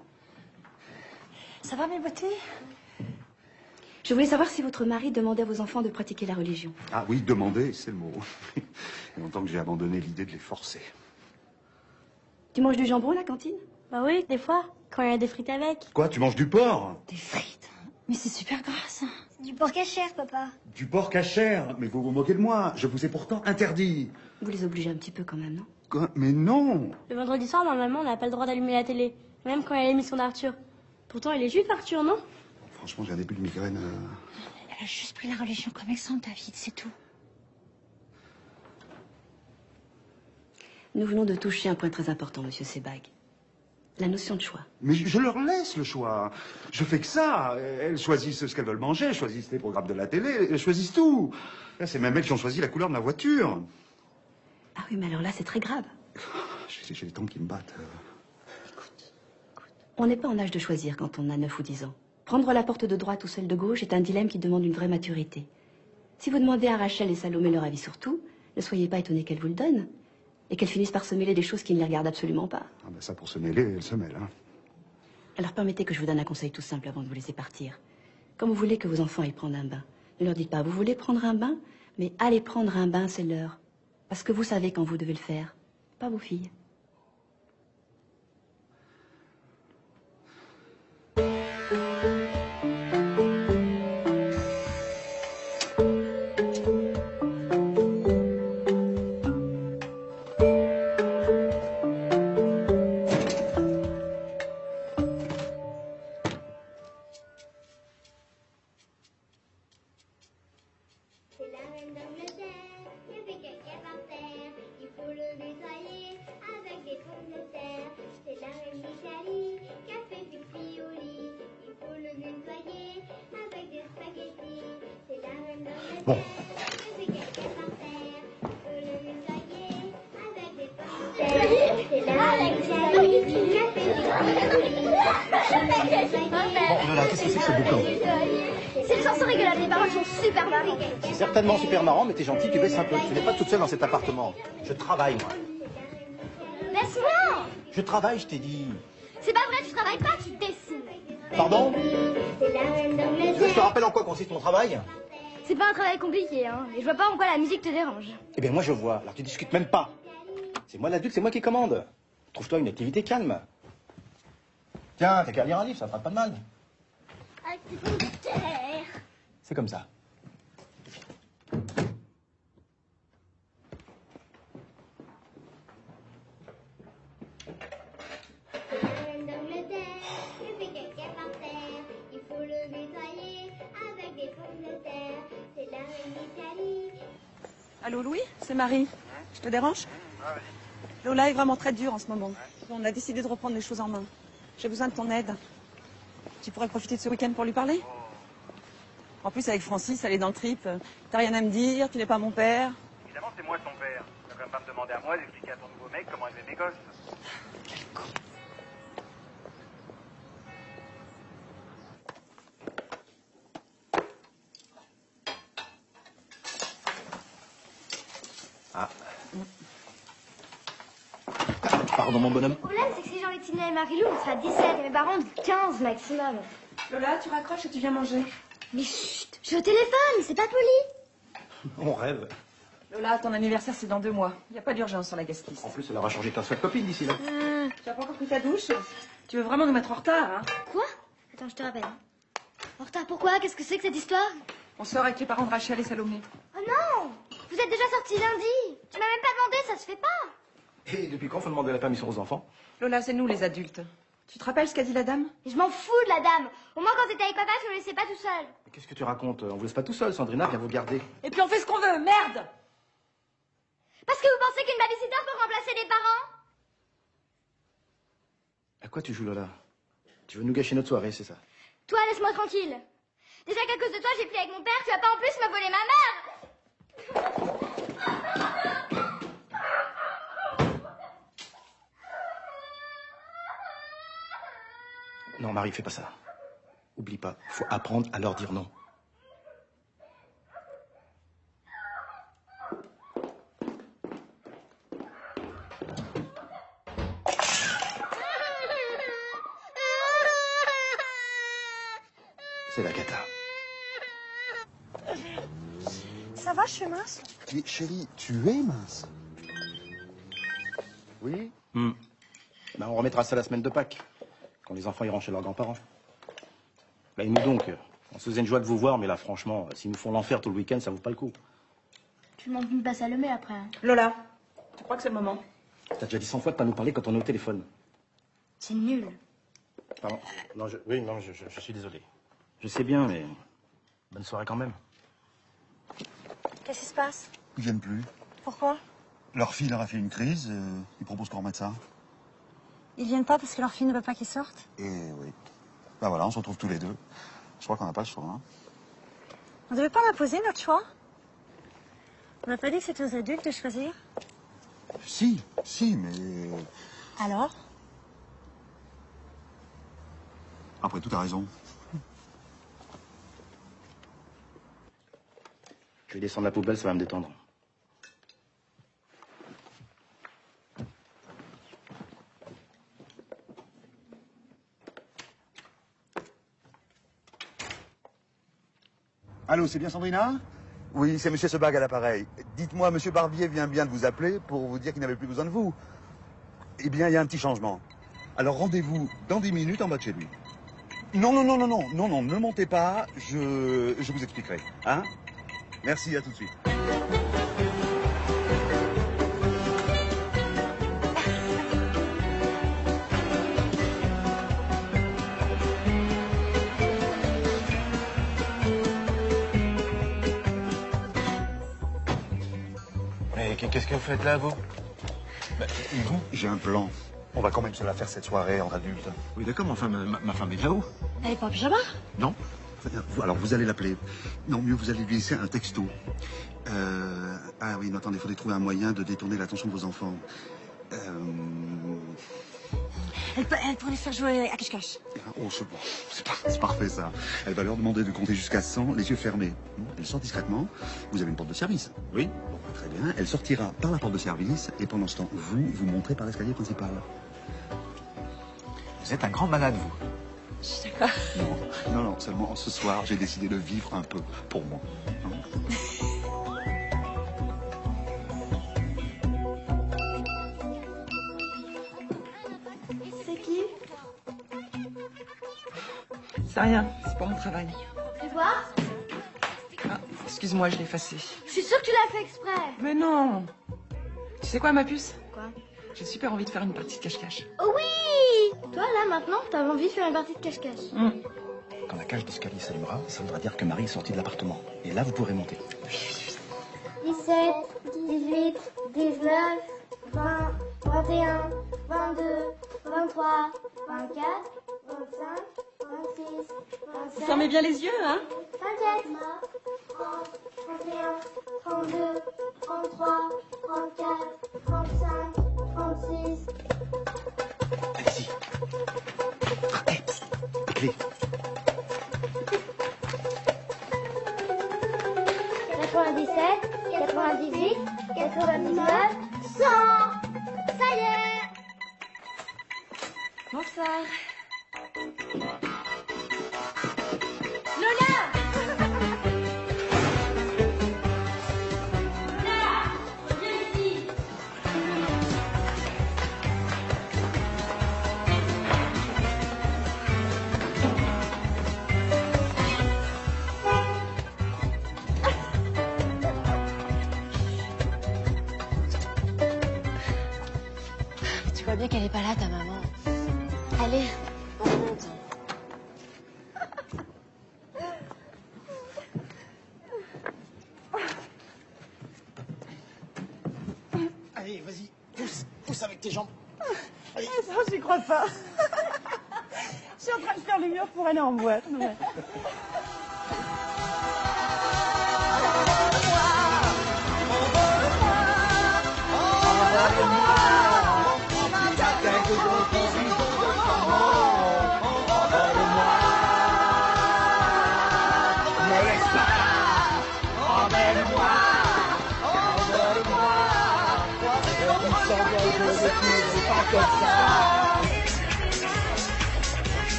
Ça va, mes beautés? Je voulais savoir si votre mari demandait à vos enfants de pratiquer la religion. Ah oui, demander, c'est le mot. Il y a longtemps que j'ai abandonné l'idée de les forcer. Tu manges du jambon à la cantine? Bah oui, des fois, quand il y a des frites avec. Quoi, tu manges du porc? Des frites. Mais c'est super gras, ça. C'est du porc cachère, papa. Du porc cachère? Mais vous vous moquez de moi. Je vous ai pourtant interdit. Vous les obligez un petit peu quand même, non? Quoi? Mais non. Le vendredi soir, normalement, on n'a pas le droit d'allumer la télé. Même quand il y a l'émission d'Arthur. Pourtant, il est juif, Arthur, non? Franchement, j'ai un début de migraine. Elle a juste pris la religion comme exemple, David, c'est tout. Nous venons de toucher un point très important, monsieur Sebag. La notion de choix. Mais je leur laisse le choix. Je fais que ça. Elles choisissent ce qu'elles veulent manger, elles choisissent les programmes de la télé, elles choisissent tout. Là, c'est même elles qui ont choisi la couleur de la voiture. Ah oui, mais alors là, c'est très grave. J'ai les temps qui me battent. Écoute. On n'est pas en âge de choisir quand on a 9 ou 10 ans. Prendre la porte de droite ou celle de gauche est un dilemme qui demande une vraie maturité. Si vous demandez à Rachel et Salomé leur avis sur tout, ne soyez pas étonnés qu'elles vous le donnent. Et qu'elles finissent par se mêler des choses qui ne les regardent absolument pas. Ah ben ça, pour se mêler, elles se mêlent. Hein. Alors permettez que je vous donne un conseil tout simple avant de vous laisser partir. Quand vous voulez que vos enfants aillent prendre un bain, ne leur dites pas, vous voulez prendre un bain? Mais allez prendre un bain, c'est l'heure. Parce que vous savez quand vous devez le faire. Pas vos filles. Bon. Bon, Lola, qu'est-ce que c'est que ce boucan? C'est une chanson rigolote, les paroles sont super marrantes. C'est certainement super marrant, mais t'es gentil, tu baisses un peu. Tu n'es pas toute seule dans cet appartement. Je travaille, moi. Laisse-moi! Je travaille, je t'ai dit. C'est pas vrai, tu travailles pas, tu dessines. Pardon? Tu veux que je te rappelle en quoi consiste mon travail? C'est pas un travail compliqué, hein. Et je vois pas en quoi la musique te dérange. Eh bien, moi, je vois. Alors, tu discutes même pas. C'est moi l'adulte, c'est moi qui commande. Trouve-toi une activité calme. Tiens, t'as qu'à lire un livre, ça fera pas de mal. C'est comme ça. Allô, Louis? C'est Marie. Je te dérange? Lola est vraiment très dure en ce moment. On a décidé de reprendre les choses en main. J'ai besoin de ton aide. Tu pourrais profiter de ce week-end pour lui parler? En plus, avec Francis, elle est dans le trip. T'as rien à me dire, tu n'es pas mon père. Évidemment, c'est moi ton père. Tu vas quand même pas me demander à moi d'expliquer à ton nouveau mec comment élever mes gosses. Quel con. Ah. Pardon, mon bonhomme. Le problème, c'est que si j'enlève Tina et Marilou, on sera 17 et mes parents 15 maximum. Lola, tu raccroches et tu viens manger. Mais chut, je suis au téléphone, c'est pas poli. On rêve. Lola, ton anniversaire, c'est dans 2 mois. Il n'y a pas d'urgence sur la gaskiste. En plus, elle aura changé 15 fois de copine d'ici là. Tu n'as pas encore pris ta douche? Tu veux vraiment nous mettre en retard, hein? Quoi? Attends, je te rappelle. En retard, pourquoi? Qu'est-ce que c'est que cette histoire? On sort avec les parents de Rachel et Salomé. Oh non! Vous êtes déjà sortis lundi. Tu m'as même pas demandé, ça se fait pas. Et depuis quand faut demander la permission aux enfants? Lola, c'est nous les adultes. Tu te rappelles ce qu'a dit la dame? Je m'en fous de la dame. Au moins, quand c'était avec papa, je me laissais pas tout seul. Mais qu'est-ce que tu racontes? On vous laisse pas tout seul, Sandrina vient vous garder. Et puis on fait ce qu'on veut, merde! Parce que vous pensez qu'une babysitter peut remplacer les parents? À quoi tu joues, Lola? Tu veux nous gâcher notre soirée, c'est ça? Toi, laisse-moi tranquille. Déjà qu'à cause de toi, j'ai plus avec mon père, tu vas pas en plus me voler ma mère. Non, Marie, fais pas ça. Oublie pas, faut apprendre à leur dire non. C'est la cata. Ça va, je suis mince? Mais chérie, tu es mince. Oui? Ben, on remettra ça la semaine de Pâques, quand les enfants iront chez leurs grands-parents. Là, et nous donc, on se faisait une joie de vous voir, mais là, franchement, s'ils nous font l'enfer tout le week-end, ça vaut pas le coup. Tu demandes une passe à Salomé après. Hein. Lola, tu crois que c'est le moment? T'as déjà dit 100 fois de pas nous parler quand on est au téléphone. C'est nul. Pardon. Non, je suis désolé. Je sais bien, mais bonne soirée quand même. Qu'est-ce qui se passe? Ils viennent plus. Pourquoi? Leur fille leur a fait une crise, ils proposent qu'on remette ça. Ils viennent pas parce que leur fille ne veut pas qu'ils sortent? Et oui. Ben voilà, on se retrouve tous les deux. Je crois qu'on n'a pas le choix. Hein. On devait pas m'imposer notre choix? On n'a pas dit que c'était aux adultes de choisir? Si, mais... Alors? Après tout, t'as raison. Je vais descendre la poubelle, ça va me détendre. Allô, c'est bien Sandrina? Oui, c'est Monsieur Sebag à l'appareil. Dites-moi, Monsieur Barbier vient bien de vous appeler pour vous dire qu'il n'avait plus besoin de vous. Eh bien, il y a un petit changement. Alors rendez-vous dans 10 minutes en bas de chez lui. Non, ne montez pas, je vous expliquerai. Hein? Merci, à tout de suite. Mais qu'est-ce que vous faites là, vous? Hugo, j'ai un plan. On va quand même se la faire cette soirée entre adultes. Oui, d'accord, mais enfin, ma femme est là-haut. Elle est pas en pyjama? Non. Alors, vous allez l'appeler. Non, mieux, vous allez lui laisser un texto. Ah oui, non, attendez, il faudrait trouver un moyen de détourner l'attention de vos enfants. Elle pourrait faire jouer à cache-cache. Oh, c'est parfait, ça. Elle va leur demander de compter jusqu'à 100, les yeux fermés. Elle sort discrètement. Vous avez une porte de service. Oui. Bon, très bien. Elle sortira par la porte de service et pendant ce temps, vous montrez par l'escalier principal. Vous êtes un grand malade, vous. Je suis d'accord. Non, seulement ce soir, j'ai décidé de vivre un peu pour moi. C'est qui? C'est rien, c'est pour mon travail. Fais voir. Ah, excuse-moi, je l'ai effacé. Je suis sûre que tu l'as fait exprès. Mais non. Tu sais quoi, ma puce? Quoi? J'ai super envie de faire une partie de cache-cache. Oh oui! Toi, là, maintenant, t'as envie de faire une partie de cache-cache. Quand la cage d'escalier s'allumera, ça voudra dire que Marie est sortie de l'appartement. Et là, vous pourrez monter. 17, 18, 19, 20, 21, 22, 23, 24, 25, 26, 27... Vous fermez bien les yeux, hein? 27, 30, 31, 32, 33, 34, 35, 36... Allez-y. Hé, les clés. 97, 98, 99, 100! Ça y est! Bonsoir. Lola! Lola! Viens ici! Tu vois bien qu'elle est pas là, ta maman. Allez, on remonte. Allez, vas-y, pousse avec tes jambes. Allez. Ça, j'y crois pas. Je suis en train de faire le mur pour aller en boîte. Ouais.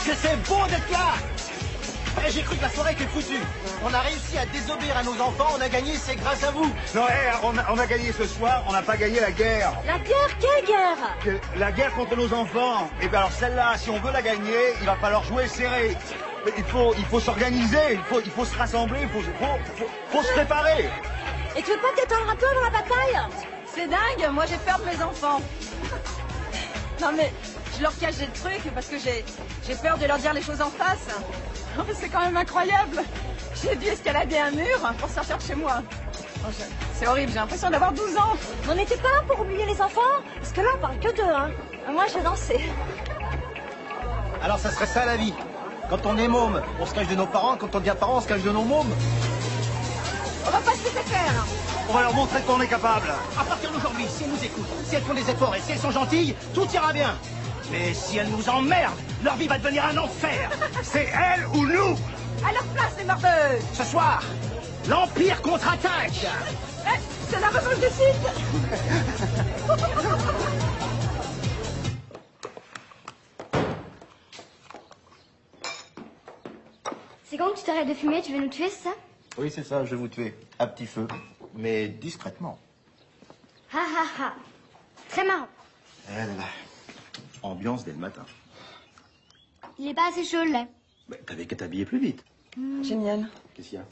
Que c'est beau d'être là! Eh, j'ai cru que la soirée était foutue. On a réussi à désobéir à nos enfants, on a gagné, c'est grâce à vous. Non, on a gagné ce soir, on n'a pas gagné la guerre. La guerre? Quelle guerre? La guerre contre nos enfants. Et bien alors celle-là, si on veut la gagner, il va falloir jouer serré. Il faut s'organiser, il faut se rassembler, il faut se préparer. Et tu veux pas t'étendre un peu dans la bataille? C'est dingue, moi j'ai peur de mes enfants. Non mais je leur cache des trucs parce que j'ai peur de leur dire les choses en face. Non, mais c'est quand même incroyable. J'ai dû escalader un mur pour sortir de chez moi. Oh, c'est horrible, j'ai l'impression d'avoir 12 ans. On n'était pas là pour oublier les enfants? Parce que là on parle que d'eux, hein. Moi j'ai dansé. Alors ça serait ça la vie. Quand on est môme, on se cache de nos parents, quand on devient parent, on se cache de nos mômes. On va pas se laisser faire. On va leur montrer qu'on est capable. À partir d'aujourd'hui, si elles nous écoutent, si elles font des efforts et si elles sont gentilles, tout ira bien. Mais si elles nous emmerdent, leur vie va devenir un enfer. C'est elles ou nous. À leur place, les mordeuses. Ce soir, l'Empire contre-attaque. C'est la revanche des Sith. C'est quand que tu t'arrêtes de fumer, tu veux nous tuer, c'est ça? Oui, c'est ça, je vais vous tuer. À petit feu. Mais discrètement. Ha ha ha. Très marrant. Elle. Ambiance dès le matin. Il est pas assez chaud, là. Mais t'avais qu'à t'habiller plus vite. Génial. Qu'est-ce qu'il y a?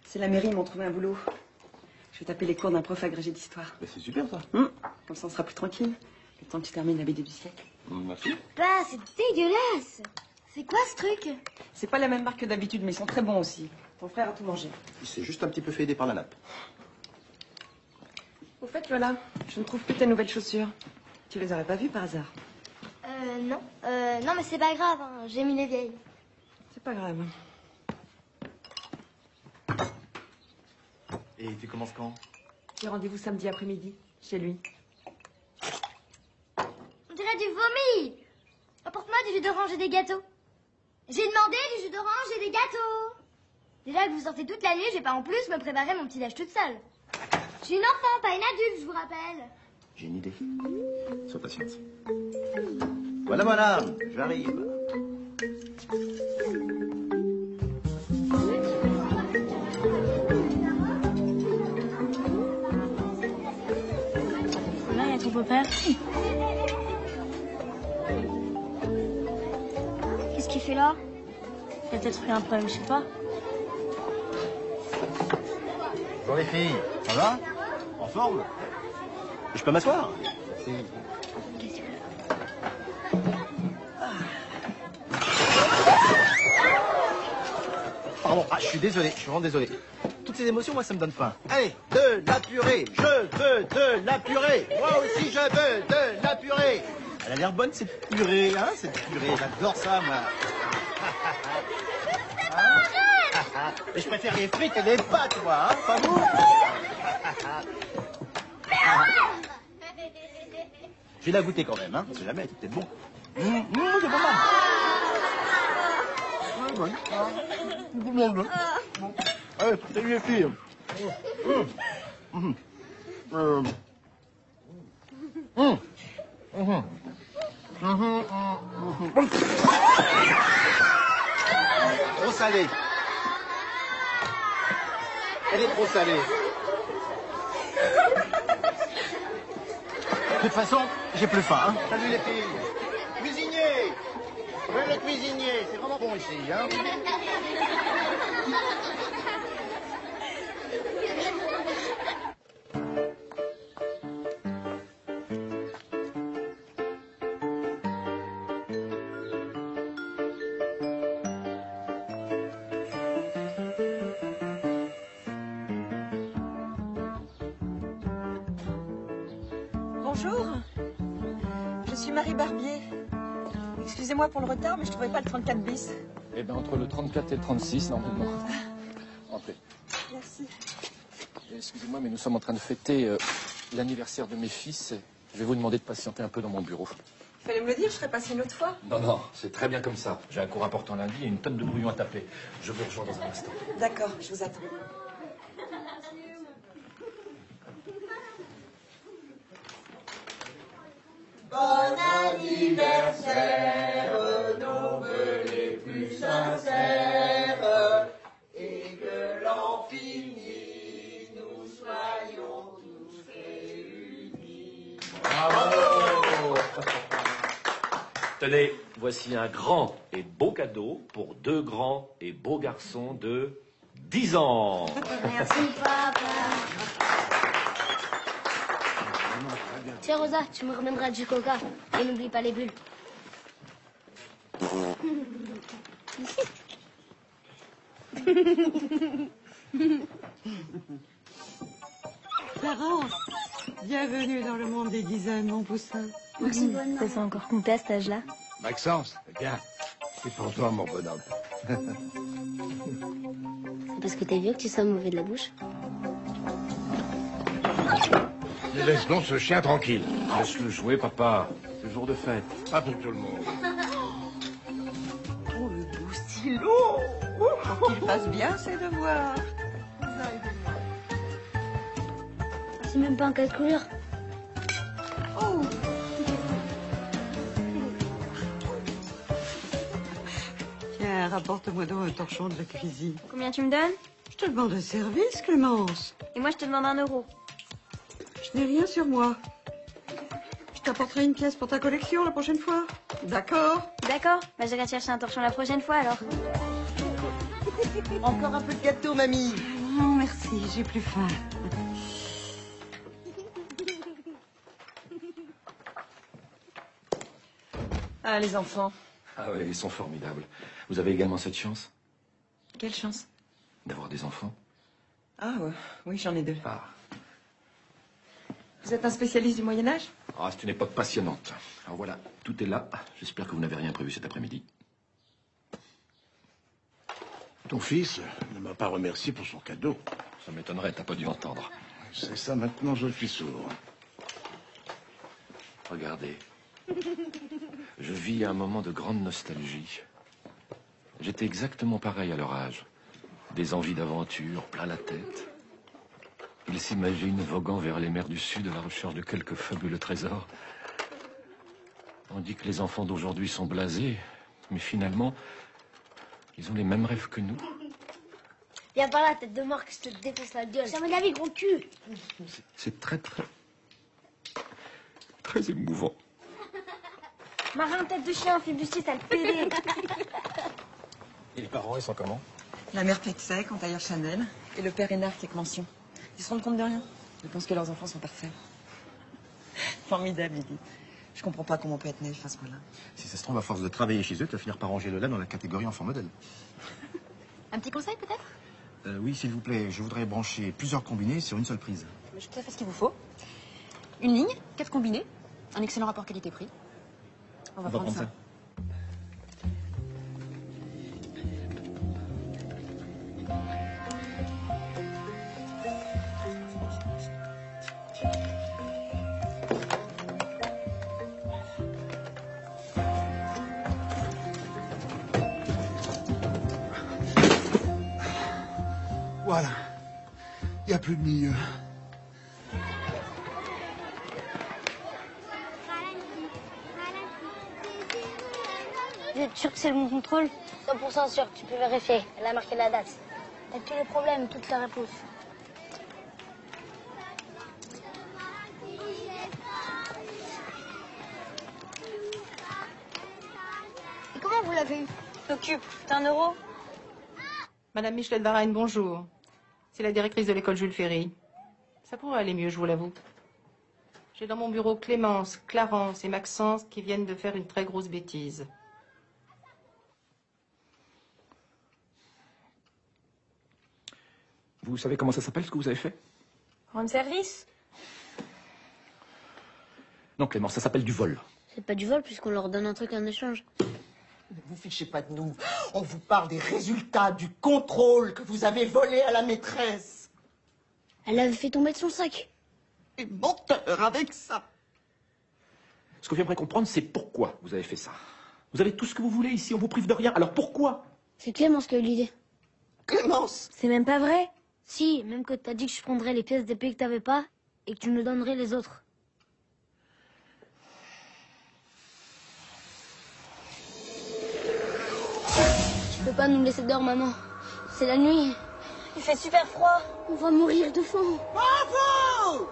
C'est la mairie, ils m'ont trouvé un boulot. Je vais taper les cours d'un prof agrégé d'histoire. Mais c'est super, ça. Comme ça, on sera plus tranquille. Le temps que tu termines la BD du siècle. Merci. Bah, c'est dégueulasse. C'est quoi ce truc? C'est pas la même marque que d'habitude, mais ils sont très bons aussi. Ton frère a tout mangé. Il s'est juste un petit peu fait aider par la nappe. Au fait, Lola, je ne trouve plus tes nouvelles chaussures. Tu les aurais pas vues par hasard? Non. Non, mais c'est pas grave, hein. J'ai mis les vieilles. C'est pas grave. Et tu commences quand? J'ai rendez-vous samedi après-midi, chez lui. On dirait du vomi. Apporte-moi du jus d'orange et des gâteaux. J'ai demandé du jus d'orange et des gâteaux. Déjà que vous sortez toute la nuit, je vais pas en plus me préparer mon petit déj toute seule. Je suis une enfant, pas une adulte, je vous rappelle. J'ai une idée. Sois patiente. Voilà, voilà, j'arrive. Là, il y a ton beau-père. Qu'est-ce qu'il fait là? Il a peut-être eu un problème, je sais pas. Bon les filles, ça va? En forme? Je peux m'asseoir? Pardon, je suis désolé, je suis vraiment désolé. Toutes ces émotions, moi, ça me donne faim. Allez, de la purée, je veux de la purée. Moi aussi, je veux de la purée. Elle a l'air bonne, cette purée, hein, cette purée. J'adore ça, moi. Mais je préfère les frites et les pâtes, moi, hein, pas vous? Je vais la goûter quand même, hein, on sait jamais, c'est peut-être bon. C'est pas mal. Bon. Allez, salut les filles. Trop salé. Elle est trop salée. De toute façon, j'ai plus faim. Hein. Salut les filles. Cuisinier. Oui, le cuisinier. C'est vraiment bon ici. Hein. Bonjour, je suis Marie Barbier. Excusez-moi pour le retard, mais je ne trouvais pas le 34 bis. Eh bien, entre le 34 et le 36, normalement. Entrez. Merci. Excusez-moi, mais nous sommes en train de fêter l'anniversaire de mes fils. Je vais vous demander de patienter un peu dans mon bureau. Il fallait me le dire, je serais passée une autre fois. Non, non, c'est très bien comme ça. J'ai un cours important lundi et une tonne de brouillon à taper. Je vous rejoins dans un instant. D'accord, je vous attends. Bon anniversaire, nos vœux les plus sincères, et que l'an fini, nous soyons tous réunis. Bravo! Tenez, voici un grand et beau cadeau pour deux grands et beaux garçons de 10 ans. Merci, papa. Tiens, Rosa, tu me ramèneras du coca. Et n'oublie pas les bulles. Clarence, bienvenue dans le monde des dizaines, mon poussin. Merci, bonne. Ça fait encore compter à cet âge-là. Maxence, viens. C'est pour toi, mon bonhomme. C'est parce que t'es vieux que tu sois mauvais de la bouche. Laisse donc ce chien tranquille. Laisse-le jouer, papa. C'est jour de fête. Pas pour tout le monde. Oh, le doux stylo. Faut qu'il fasse bien ses devoirs. C'est même pas un cas de couleur. Oh. Tiens, rapporte-moi donc un torchon de la cuisine. Combien tu me donnes? Je te demande un service, Clémence. Et moi, je te demande 1 euro. Je n'ai rien sur moi. Je t'apporterai une pièce pour ta collection la prochaine fois. D'accord? D'accord. Bah, j'irai chercher un torchon la prochaine fois, alors. Encore un peu de gâteau, mamie. Non, merci, j'ai plus faim. Ah, les enfants. Ah oui, ils sont formidables. Vous avez également cette chance Quelle chance. d'avoir des enfants? Ah, oui, j'en ai 2. Ah. Vous êtes un spécialiste du Moyen-Âge? Ah, c'est une époque passionnante. Alors voilà, tout est là. J'espère que vous n'avez rien prévu cet après-midi. Ton fils ne m'a pas remercié pour son cadeau. Ça m'étonnerait, t'as pas dû entendre. C'est ça, maintenant je suis sourd. Regardez. Je vis un moment de grande nostalgie. J'étais exactement pareil à leur âge. Des envies d'aventure, plein la tête. Ils s'imaginent voguant vers les mers du Sud à la recherche de quelques fabuleux trésors. On dit que les enfants d'aujourd'hui sont blasés, mais finalement, ils ont les mêmes rêves que nous. Viens par là, tête de mort, que je te défonce la gueule. Ça mon avis, gros cul. C'est très émouvant. Marin, tête de chien, flibustier, sale pédé. Et les parents, ils sont comment? La mère Pexec en tailleur Chanel et le père Hénard avec mention. Ils se rendent compte de rien. Ils pensent que leurs enfants sont parfaits. Formidable, Edith. Je comprends pas comment on peut être naïf à ce point-là. Si ça se trouve, à force de travailler chez eux, tu vas finir par ranger Lola dans la catégorie enfant modèle. Un petit conseil peut-être? Oui, s'il vous plaît, je voudrais brancher plusieurs combinés sur une seule prise. Je sais tout à fait ce qu'il vous faut. Une ligne, 4 combinés, un excellent rapport qualité-prix. On va prendre ça. Voilà. Il n'y a plus de milieu. Vous êtes sûr que c'est le bon contrôle? 100% sûr, tu peux vérifier. Elle a marqué la date. T'as tous les problèmes, toutes les réponses. Et comment vous l'avez eu? T'occupe, t'as 1 euro? Madame Michelet de Varenne, bonjour. C'est la directrice de l'école Jules Ferry. Ça pourrait aller mieux, je vous l'avoue. J'ai dans mon bureau Clémence, Clarence et Maxence qui viennent de faire une très grosse bêtise. Vous savez comment ça s'appelle, ce que vous avez fait? Rendre service? Non, Clément, ça s'appelle du vol. C'est pas du vol puisqu'on leur donne un truc en échange. Ne vous fichez pas de nous. On vous parle des résultats du contrôle que vous avez volé à la maîtresse. Elle l'avait fait tomber de son sac. Et menteur avec ça. Ce que j'aimerais comprendre, c'est pourquoi vous avez fait ça. Vous avez tout ce que vous voulez ici, on vous prive de rien. Alors pourquoi? C'est Clémence qui a eu l'idée. Clémence? C'est même pas vrai? Si, même que t'as dit que je prendrais les pièces d'épée que t'avais pas et que tu me donnerais les autres. Tu peux pas nous laisser dehors, maman. C'est la nuit. Il fait super froid. On va mourir de faim. Bravo!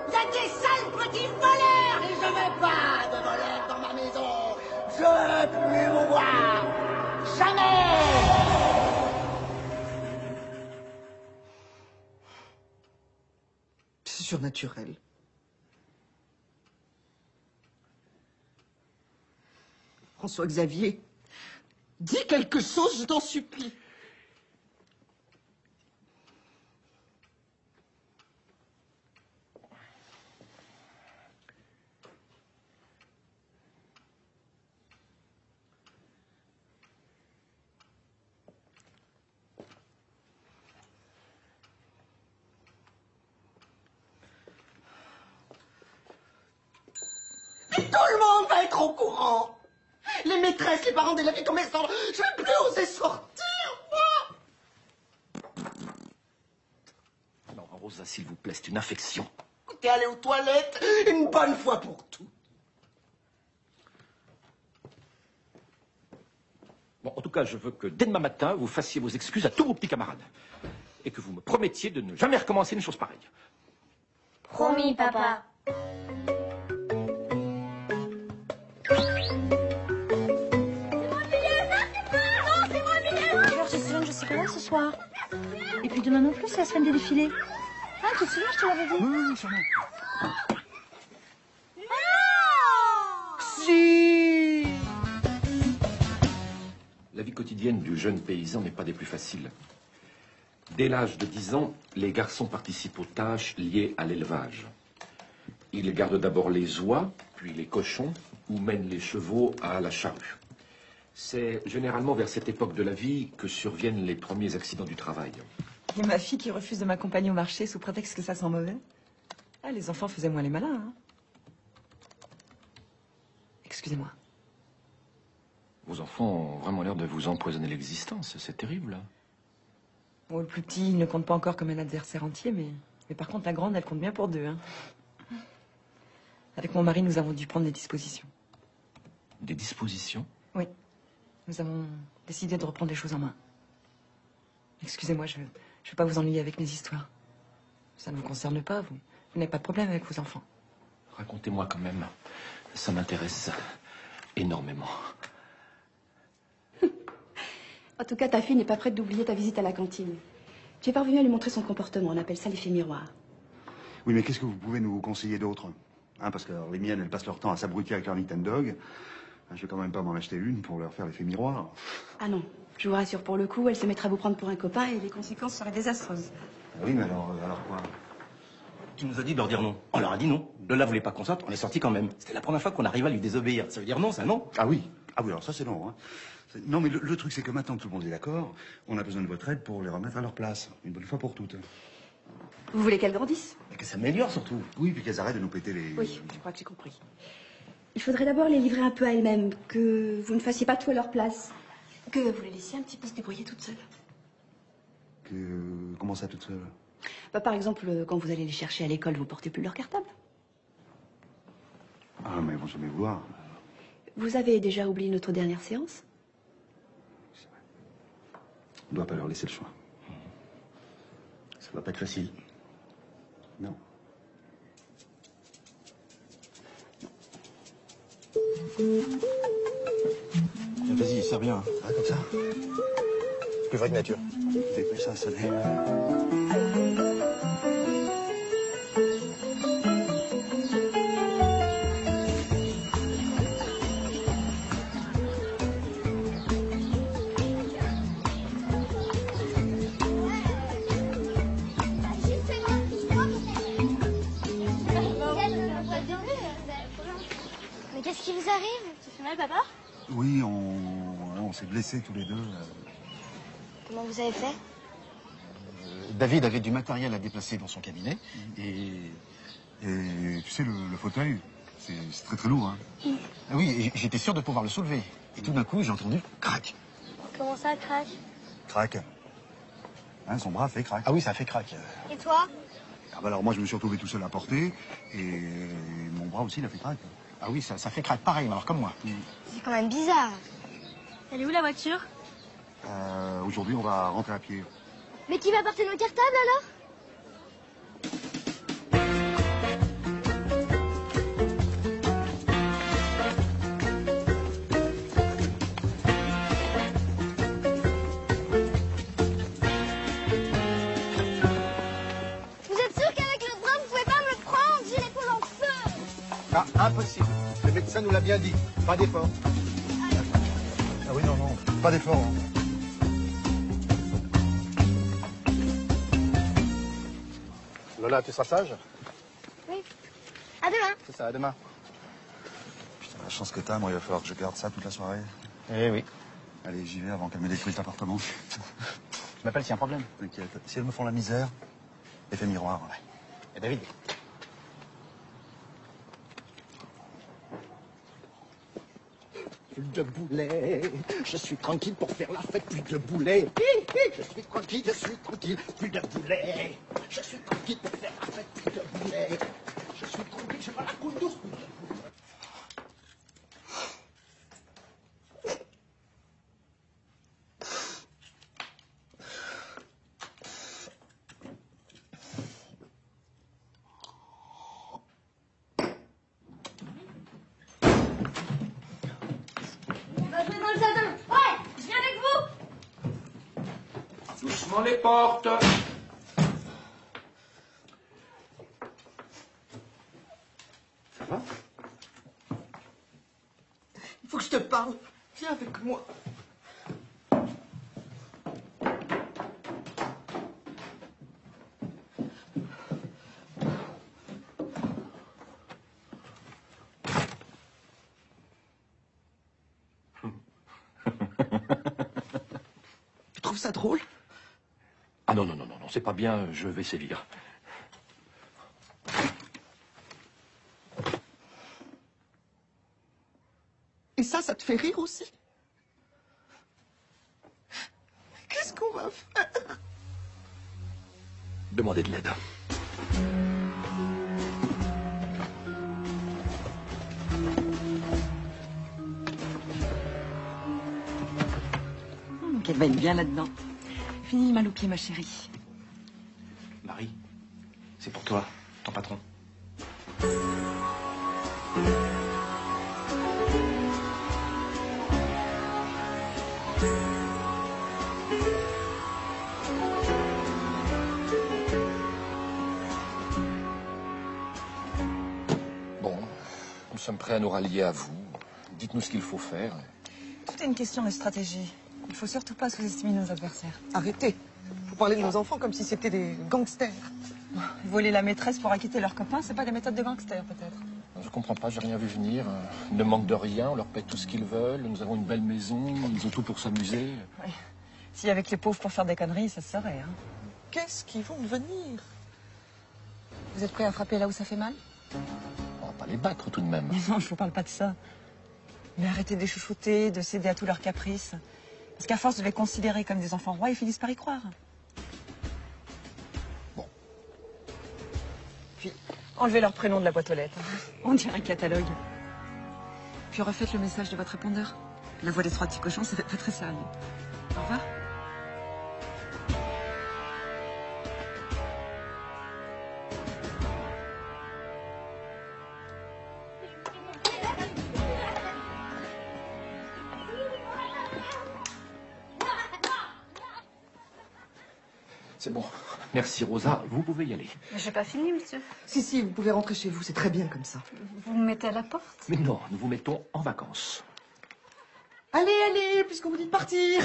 Vous êtes des sales petits voleurs et je veux pas de voleurs dans ma maison. Je veux plus vous voir. Jamais! C'est surnaturel. François Xavier, dis quelque chose, je t'en supplie. Et tout le monde va être au courant. Les maîtresses, les parents d'élèves et tous mes enfants. Je vais plus oser sortir, moi. Non, Rosa, s'il vous plaît, c'est une infection. Écoutez, allez aux toilettes une bonne fois pour toutes. Bon, en tout cas, je veux que dès demain matin, vous fassiez vos excuses à tous vos petits camarades. Et que vous me promettiez de ne jamais recommencer une chose pareille. Promis, papa. Alors, Jocelyne, je serai là ce soir. Et puis demain non plus, c'est la semaine des défilés. Ah, tu te souviens, je te l'avais dit. Oui, sûrement. Si! La vie quotidienne du jeune paysan n'est pas des plus faciles. Dès l'âge de 10 ans, les garçons participent aux tâches liées à l'élevage. Ils gardent d'abord les oies, puis les cochons, ou mènent les chevaux à la charrue. C'est généralement vers cette époque de la vie que surviennent les premiers accidents du travail. Il y a ma fille qui refuse de m'accompagner au marché sous prétexte que ça sent mauvais. Ah, les enfants faisaient moins les malins, hein. Excusez-moi. Vos enfants ont vraiment l'air de vous empoisonner l'existence, c'est terrible. Bon, le plus petit, il ne compte pas encore comme un adversaire entier, mais par contre, la grande, elle compte bien pour deux, hein. Avec mon mari, nous avons dû prendre des dispositions. Des dispositions? Oui. Nous avons décidé de reprendre les choses en main. Excusez-moi, je ne veux pas vous ennuyer avec mes histoires. Ça ne vous concerne pas, vous n'avez pas de problème avec vos enfants. Racontez-moi quand même. Ça m'intéresse énormément. En tout cas, ta fille n'est pas prête d'oublier ta visite à la cantine. Tu es parvenu à lui montrer son comportement. On appelle ça l'effet miroir. Oui, mais qu'est-ce que vous pouvez nous conseiller d'autre? Hein, parce que alors, les miennes, elles passent leur temps à s'abrutir avec leur Nintendo. Je vais quand même pas m'en acheter une pour leur faire l'effet miroir. Ah non, je vous rassure, pour le coup, elle se mettra à vous prendre pour un copain et les conséquences seraient désastreuses. Ah oui, mais alors quoi? Tu nous as dit de leur dire non. On leur a dit non. Lola voulait pas qu'on sorte, on est sorti quand même. C'était la première fois qu'on arrivait à lui désobéir. Ça veut dire non, ça, non? Ah oui, alors ça c'est non. Hein. Non, mais le truc c'est que maintenant que tout le monde est d'accord, on a besoin de votre aide pour les remettre à leur place, une bonne fois pour toutes. Vous voulez qu'elles grandissent? Et que ça s'améliore surtout. Oui, puis qu'elles arrêtent de nous péter les... Oui, je crois que j'ai compris. Il faudrait d'abord les livrer un peu à elles-mêmes, que vous ne fassiez pas tout à leur place, que vous les laissiez un petit peu se débrouiller toutes seules. Comment ça, toute seule? Bah, par exemple, quand vous allez les chercher à l'école, vous portez plus leur cartable. Ah, mais elles vont jamais vouloir. Vous avez déjà oublié notre dernière séance? On doit pas leur laisser le choix. Ça va pas être facile. Non. Vas-y, serre bien. Ah, comme ça? Plus vrai que nature. Dépêche ça, ça l'est. Mais qu'est-ce qui vous arrive? Tu fais mal, papa? Oui, on s'est blessés tous les deux. Comment vous avez fait? David avait du matériel à déplacer dans son cabinet et tu sais, le fauteuil, c'est très très lourd. Hein. Ah oui, et j'étais sûr de pouvoir le soulever. Et tout d'un coup, j'ai entendu crac. Comment ça, crac? Crac. Hein, son bras fait crac. Ah oui, ça a fait crac. Et toi? Ah bah alors moi, je me suis retrouvé tout seul à porter et mon bras aussi, il a fait crac. Ah oui, ça fait crac pareil, mais alors comme moi. C'est quand même bizarre. Elle est où la voiture? Aujourd'hui, on va rentrer à pied. Mais qui va porter nos cartables alors? Vous êtes sûr qu'avec le drame, vous pouvez pas me le prendre? J'ai l'épaule en feu. Ah, impossible. Le médecin nous l'a bien dit. Pas d'effort. Ah oui, non, pas d'effort. Hein. Lola, tu seras sage? Oui. À demain. C'est ça, à demain. Putain, la chance que t'as, moi, il va falloir que je garde ça toute la soirée. Eh oui. Allez, j'y vais avant qu'elle me détruise l'appartement. Je m'appelle s'il y a un problème. T'inquiète. Si elles me font la misère, effet miroir. Ouais. Et David? Plus de boulet, je suis tranquille pour faire la fête, plus de boulet. Je suis tranquille, plus de boulet. Je suis tranquille pour faire la fête, plus de boulet. Je suis tranquille, je vais la coule douce, plus de boulet. » » « » « » « » « » « » « » « » « » « » « » « » « » « » « » « » « » « » « » « » « » « » Descends les portes. Ça va? Il faut que je te parle. Viens avec moi. Tu trouves ça drôle? Ah non, c'est pas bien, je vais sévir. Et ça te fait rire aussi? Qu'est-ce qu'on va faire? Demandez de l'aide. Qu'elle va être bien là-dedans. Fini mal aux pieds, ma chérie. Marie, c'est pour toi, ton patron. Bon, nous sommes prêts à nous rallier à vous. Dites-nous ce qu'il faut faire. Tout est une question de stratégie. Il faut surtout pas sous-estimer nos adversaires. Arrêtez. Vous parlez de nos enfants comme si c'était des gangsters. Voler la maîtresse pour acquitter leurs copains, c'est pas des méthodes de gangsters, peut-être. Je comprends pas, j'ai rien vu venir. Ils ne manquent de rien, on leur paie tout ce qu'ils veulent. Nous avons une belle maison, ils ont tout pour s'amuser. Oui. Si avec les pauvres pour faire des conneries, ça se saurait. Hein. Qu'est-ce qu'ils vont devenir? Vous êtes prêts à frapper là où ça fait mal? On va pas les battre tout de même. Mais non, je vous parle pas de ça. Mais arrêtez de les chouchouter, de céder à tous leurs caprices. Parce qu'à force de les considérer comme des enfants rois, ils finissent par y croire. Bon. Puis, enlevez leur prénom de la boîte aux lettres. On dirait un catalogue. Puis refaites le message de votre répondeur. La voix des trois petits cochons, ça fait pas très sérieux. Au revoir. C'est bon. Merci Rosa, vous pouvez y aller. Mais j'ai pas fini, monsieur. Si, vous pouvez rentrer chez vous, c'est très bien comme ça. Vous me mettez à la porte? Mais non, nous vous mettons en vacances. Allez, puisqu'on vous dit de partir.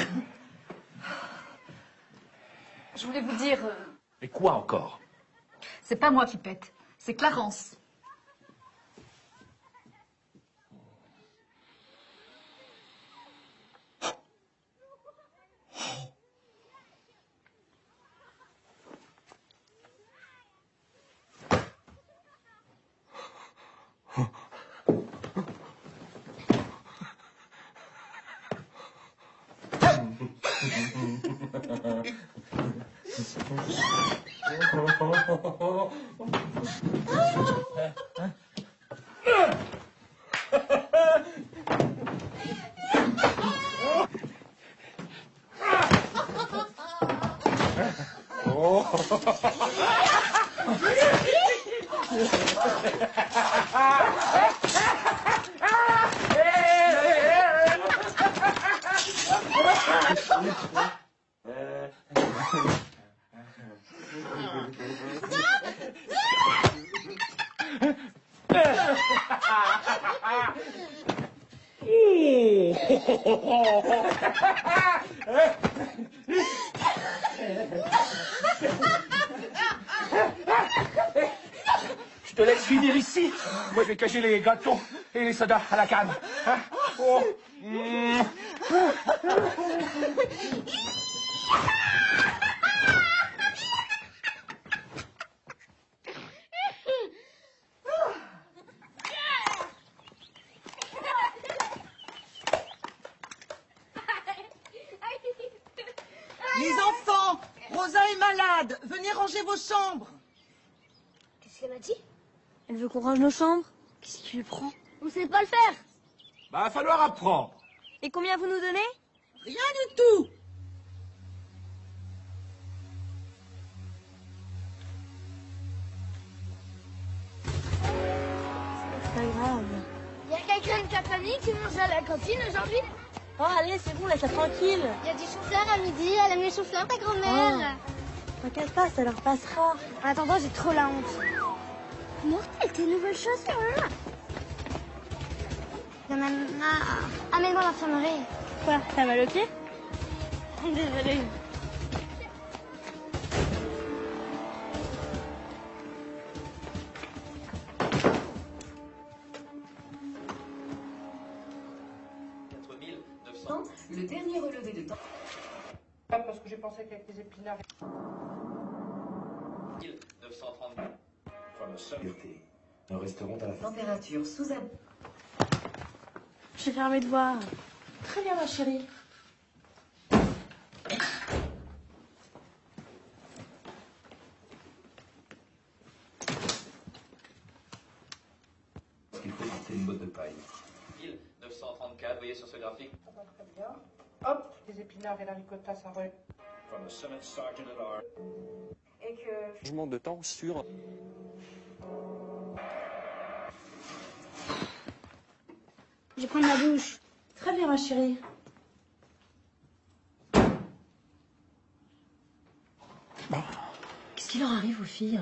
Je voulais vous dire... Et quoi encore? C'est pas moi qui pète, c'est Clarence. Je te laisse finir ici. Moi, je vais cacher les gâteaux et les sodas à la canne. Hein? Oh. Les enfants, Rosa est malade. Venez ranger vos chambres. Qu'est-ce qu'elle m'a dit? Elle veut qu'on range nos chambres? Qu'est-ce qui lui prend? On sait pas le faire. Va falloir apprendre. Et combien vous nous donnez? Rien du tout. C'est pas grave. Y a quelqu'un de ta famille qui mange à la cantine aujourd'hui? Oh, allez, c'est bon, laisse-la tranquille. Il y a du chou-fleur à midi, elle aime les chou-fleurs, ta grand-mère. T'inquiète pas, ça leur passera. En attendant, j'ai trop la honte. Mortel, tes nouvelles chaussures. J'en ai marre. Amène-moi à l'infirmerie. Quoi, t'as mal au pied? Désolée. Le dernier relevé de temps. Parce que j'ai pensé qu'avec les épinards... 1930. Voilà, sûreté. Nous resterons à la fin. Température sous ab... J'ai fait mes devoirs. Très bien, ma chérie. Il faut porter une botte de paille. 1934, vous voyez sur ce graphique. Très bien. Hop, les épinards et la ricotta, ça re... From the Summit Sergeant at Arms. Et que... Changement de temps sur... Je vais prendre ma douche. Très bien, ma chérie. Qu'est-ce qui leur arrive aux filles?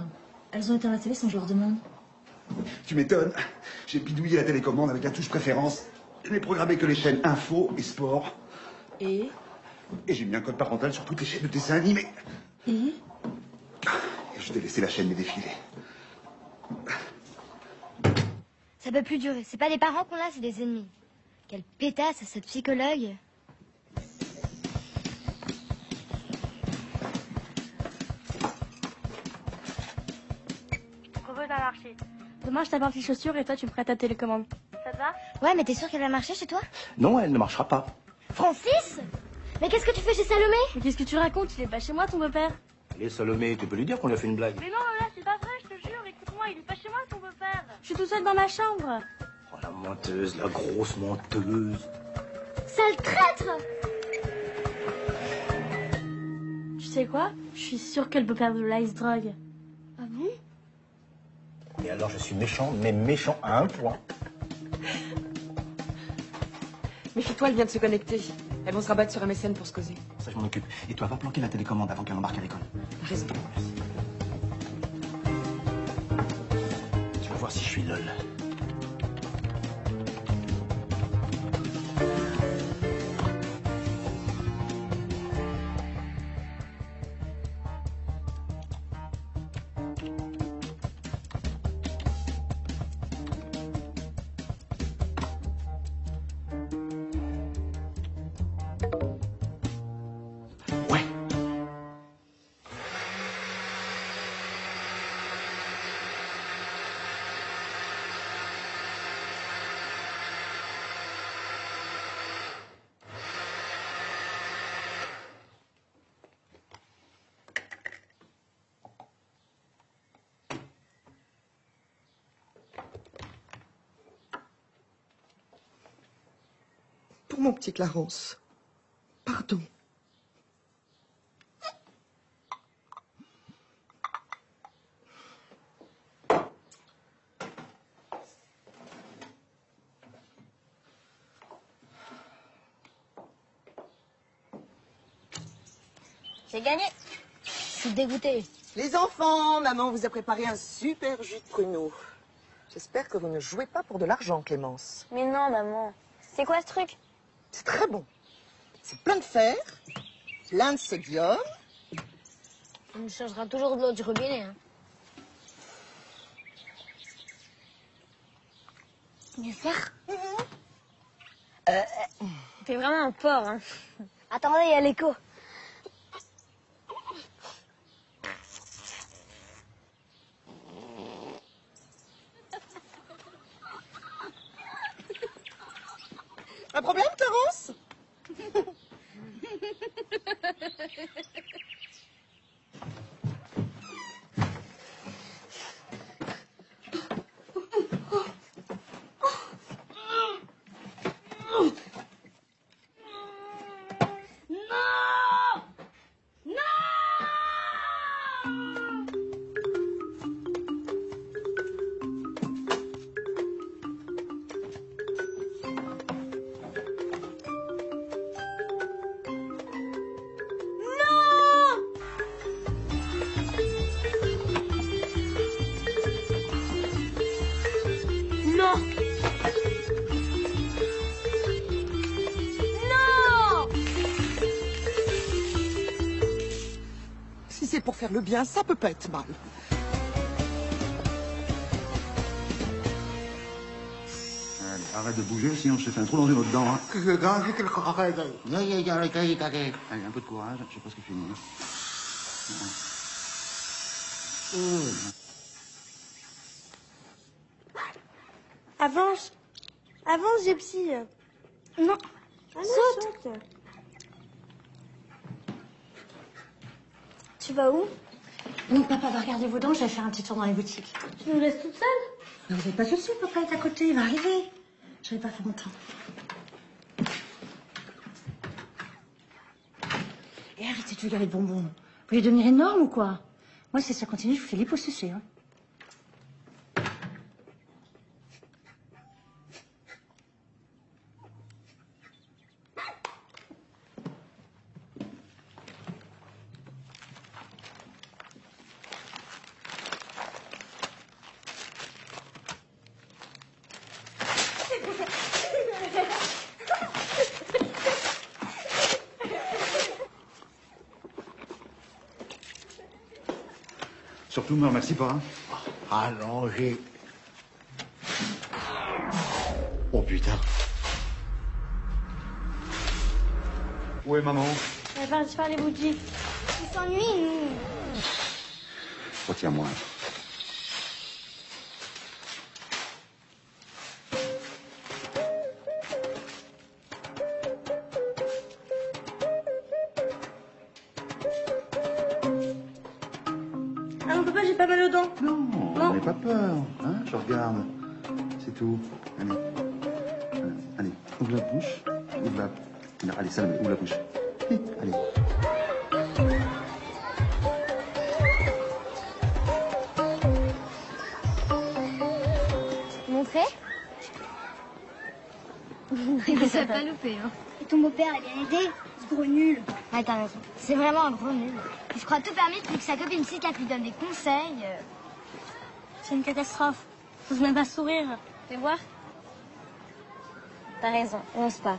Elles ont éteint la télé sans que je leur demande. Tu m'étonnes. J'ai bidouillé la télécommande avec la touche préférence. Je n'ai programmé que les chaînes info et sport. Et j'ai mis un code parental sur toutes les chaînes de dessins animés. Et je t'ai laissé la chaîne mais défiler. Ça peut plus durer. C'est pas des parents qu'on a, c'est des ennemis. Quelle pétasse, cette psychologue. Je te propose un marché. Demain, je t'apporte les chaussures et toi, tu me prêtes ta télécommande. Ça te va? Ouais, mais t'es sûr qu'elle va marcher chez toi? Non, elle ne marchera pas. Francis? Mais qu'est-ce que tu fais chez Salomé? Mais qu'est-ce que tu racontes? Il est pas chez moi, ton beau-père. Allez, Salomé, tu peux lui dire qu'on lui a fait une blague. Mais non, là, c'est pas vrai, je te jure. Écoute-moi, il est pas chez moi, ton beau-père. Je suis tout seul dans ma chambre. Oh, la menteuse, la grosse menteuse. Sale traître! Tu sais quoi? Je suis sûre que le beau-père de Lola, il se drogue. Ah bon? Et alors, je suis méchant, mais méchant à un point. Méfie-toi, elle vient de se connecter. Elles vont se rabattre sur MSN pour se causer. Ça, je m'en occupe. Et toi, va planquer la télécommande avant qu'elle embarque à l'école. T'as raison. Tu vas voir si je suis lol. Pour mon petit Clarence. Pardon. J'ai gagné. Je suis dégoûtée. Les enfants, maman vous a préparé un super jus de pruneau. J'espère que vous ne jouez pas pour de l'argent, Clémence. Mais non, maman. C'est quoi ce truc? C'est très bon. C'est plein de fer, plein de sodium. On nous changera toujours de l'eau du robinet. Hein. Du fer? T'es vraiment un porc. Hein. Attendez, il y a l'écho. Un problème, Clarence? c'est pour faire le bien, ça peut pas être mal. Allez, arrête de bouger, sinon je te fais un trou dans une autre dent. Hein. Allez, un peu de courage, j'ai presque fini. Avance. Avance, Gypsy. Non. Saute. Tu vas où? Oui, papa va regarder vos dents, je vais faire un petit tour dans les boutiques. Tu nous laisses toute seule? Ne vous faites pas souci, papa est à côté, il va arriver. Je vais pas faire longtemps. Et arrêtez de regarder le bonbon. Vous voulez devenir énorme ou quoi? Moi, si ça continue, je vous fais l'hyposucé, hein. Surtout, me remercie pas. Hein. Allongé. Oh putain. Où est maman? Elle va partir faire les boutiques. On s'ennuie, nous. Retiens-moi. Ah non, papa, j'ai pas mal aux dents. Non, n'aie pas peur. Hein, je regarde. C'est tout. Allez. Allez, ouvre la bouche. Ouvre la... Non, allez, Salomé, ouvre la bouche. Allez. Montrer? Il ne s'est pas loupé, hein. Et ton beau-père l'a bien aidé, ce gros nul. Ouais, t'as raison. C'est vraiment un gros nul. Il se croit tout permis depuis que sa copine psychiatre lui donne des conseils. C'est une catastrophe. J'ose même pas sourire. Fais voir. T'as raison, on n'ose pas.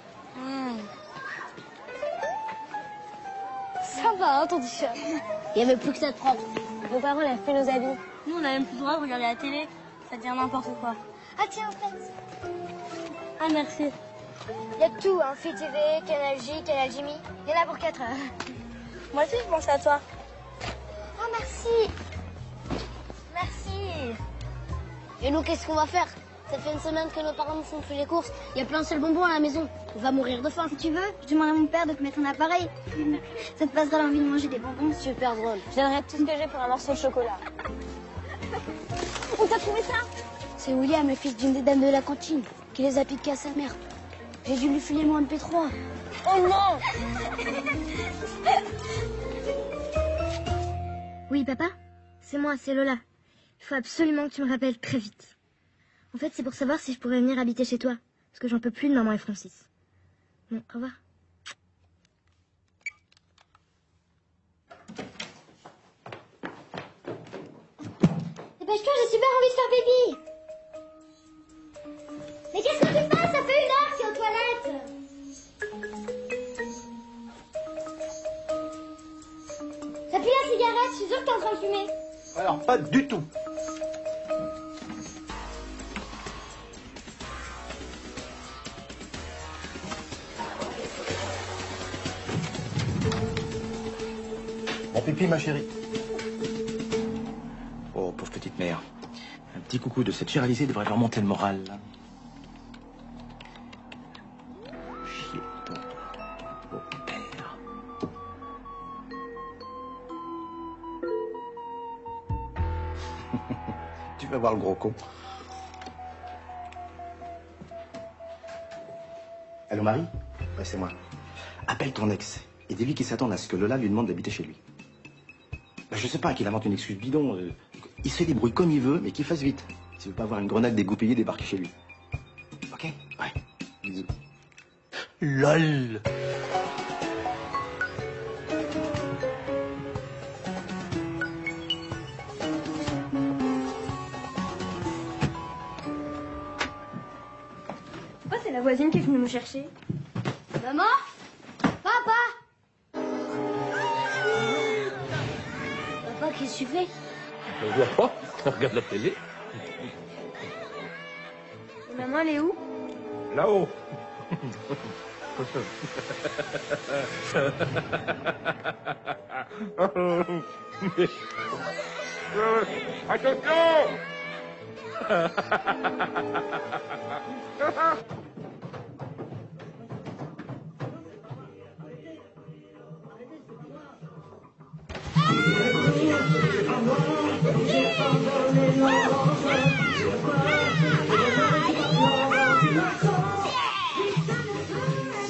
Ça va, hein, ton t-shirt. Il n'y avait plus que ça de propre. Nos parents lèvent plus nos habits. Nous, on n'a même plus le droit de regarder la télé. Ça devient n'importe quoi. Ah tiens, en fait. Ah, merci. Il y a de tout, hein. Free TV, Canal J, Canal Jimmy. Il y en a pour 4 heures. Moi aussi, je pensais à toi. Oh, merci. Merci. Et nous, qu'est-ce qu'on va faire? Ça fait une semaine que nos parents nous font plus les courses. Il y a plein de seuls bonbons à la maison. On va mourir de faim. Si tu veux, je demanderai à mon père de te mettre un appareil. Ça te passera l'envie de manger des bonbons. Super drôle. Je donnerai tout ce que j'ai pour un morceau de chocolat. Où t'as trouvé ça? C'est William, le fils d'une des dames de la cantine, qui les a piqués à sa mère. J'ai dû lui filer mon MP3. Oh non! Oui, papa? C'est moi, c'est Lola. Il faut absolument que tu me rappelles très vite. En fait, c'est pour savoir si je pourrais venir habiter chez toi. Parce que j'en peux plus de maman et Francis. Bon, au revoir. Dépêche-toi, j'ai super envie de faire pipi. Mais qu'est-ce que tu fais? Ça fait 1 heure que c'est aux toilettes. T'as plus la cigarette, je suis sûre que t'es en train de fumer. Alors, pas du tout. Bon pipi, ma chérie. Oh, pauvre petite mère. Un petit coucou de cette chère Alizée devrait lui remonter le moral. Là. Chier, ton beau-père. Tu vas voir le gros con. Allô, Marie? Ouais, c'est moi. Appelle ton ex et dis-lui qu'il s'attend à ce que Lola lui demande d'habiter chez lui. Ben, je sais pas, qu'il invente une excuse bidon. Il se débrouille comme il veut, mais qu'il fasse vite. S'il veut pas avoir une grenade dégoupillée débarquer chez lui. Ok? Ouais. Bisous. LOL. Pourquoi c'est la voisine qui est venue me chercher? Maman? Papa? souffler. Je ne vois pas. On regarde la télé. Et maman, elle est où? Là-haut. Attention!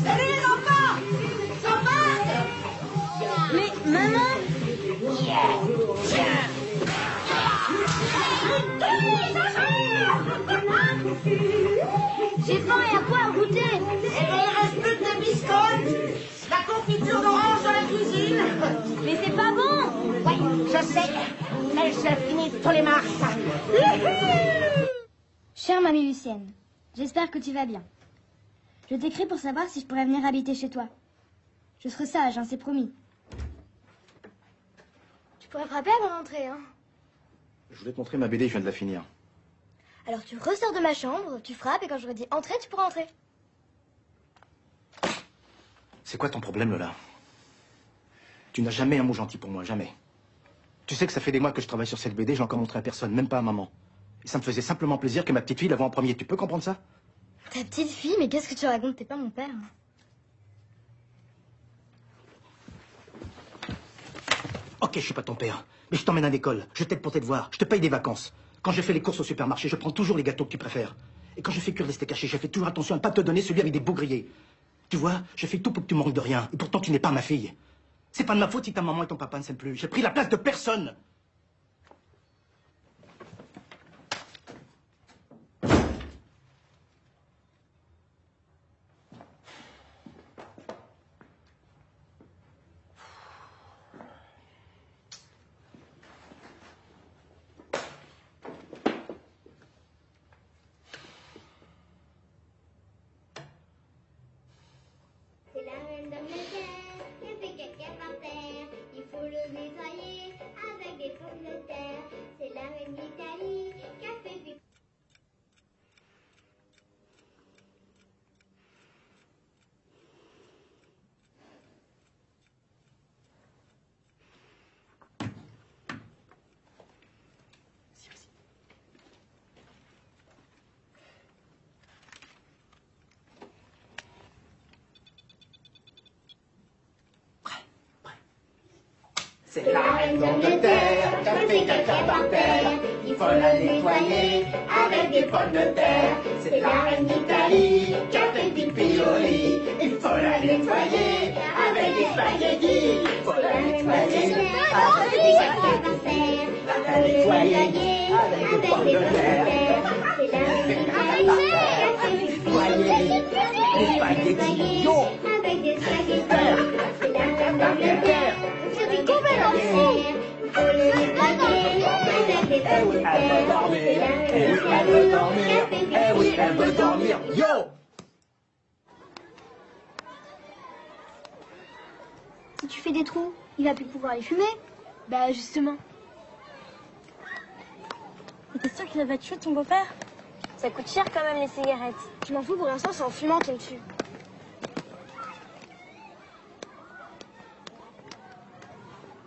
Salut les enfants! Mais maman! J'ai faim et à quoi à goûter? Eh bien, il reste plus que des biscottes, la confiture d'orange dans la cuisine. Mais c'est pas bon! Oui, je sais, mais je finis tous les marches. Chère mamie Lucienne, j'espère que tu vas bien. Je t'écris pour savoir si je pourrais venir habiter chez toi. Je serai sage, hein, c'est promis. Tu pourrais frapper avant d'entrer, hein. Je voulais te montrer ma BD, je viens de la finir. Alors tu ressors de ma chambre, tu frappes et quand j'aurai dit entrer, tu pourras entrer. C'est quoi ton problème, Lola? Tu n'as jamais un mot gentil pour moi, jamais. Tu sais que ça fait des mois que je travaille sur cette BD, je l'ai encore montré à personne, même pas à maman. Et ça me faisait simplement plaisir que ma petite fille la voie en premier. Tu peux comprendre ça? Ta petite fille, mais qu'est-ce que tu racontes? T'es pas mon père. Ok, je suis pas ton père, mais je t'emmène à l'école, je t'aide pour tes devoirs, je te paye des vacances. Quand je fais les courses au supermarché, je prends toujours les gâteaux que tu préfères. Et quand je fais cuire des steaks hachés, je fais toujours attention à ne pas te donner celui avec des beaux grillés. Tu vois, je fais tout pour que tu manques de rien, et pourtant tu n'es pas ma fille. C'est pas de ma faute si ta maman et ton papa ne s'aiment plus. J'ai pris la place de personne. C'est la reine d'Angleterre qui a fait caca par terre. Il faut le nettoyer avec des pommes de terre. C'est la reine d'Italie qui a fait pipi. C'est la reine d'Angleterre qui a fait caca par terre. Il faut la nettoyer avec des pommes de terre. C'est la reine d'Italie qui a fait pipi au lit. Il faut la nettoyer avec des spaghettis. Il faut la nettoyer avec des spaghettis. La nettoyer avec des pommes de terre. C'est la reine d'Angleterre qui a fait nettoyer des spaghettis. Yo! Avec des spaghettis. C'est la reine d'Angleterre. C'est complètement fou! Eh oui, elle veut dormir. Eh oui, elle veut dormir. Eh oui, elle veut dormir. Yo! Si tu fais des trous, il va plus pouvoir les fumer. Bah justement. Mais t'es sûr qu'il va tuer ton beau-père? Ça coûte cher quand même les cigarettes. Je m'en fous pour l'instant, c'est en fumant ton dessus.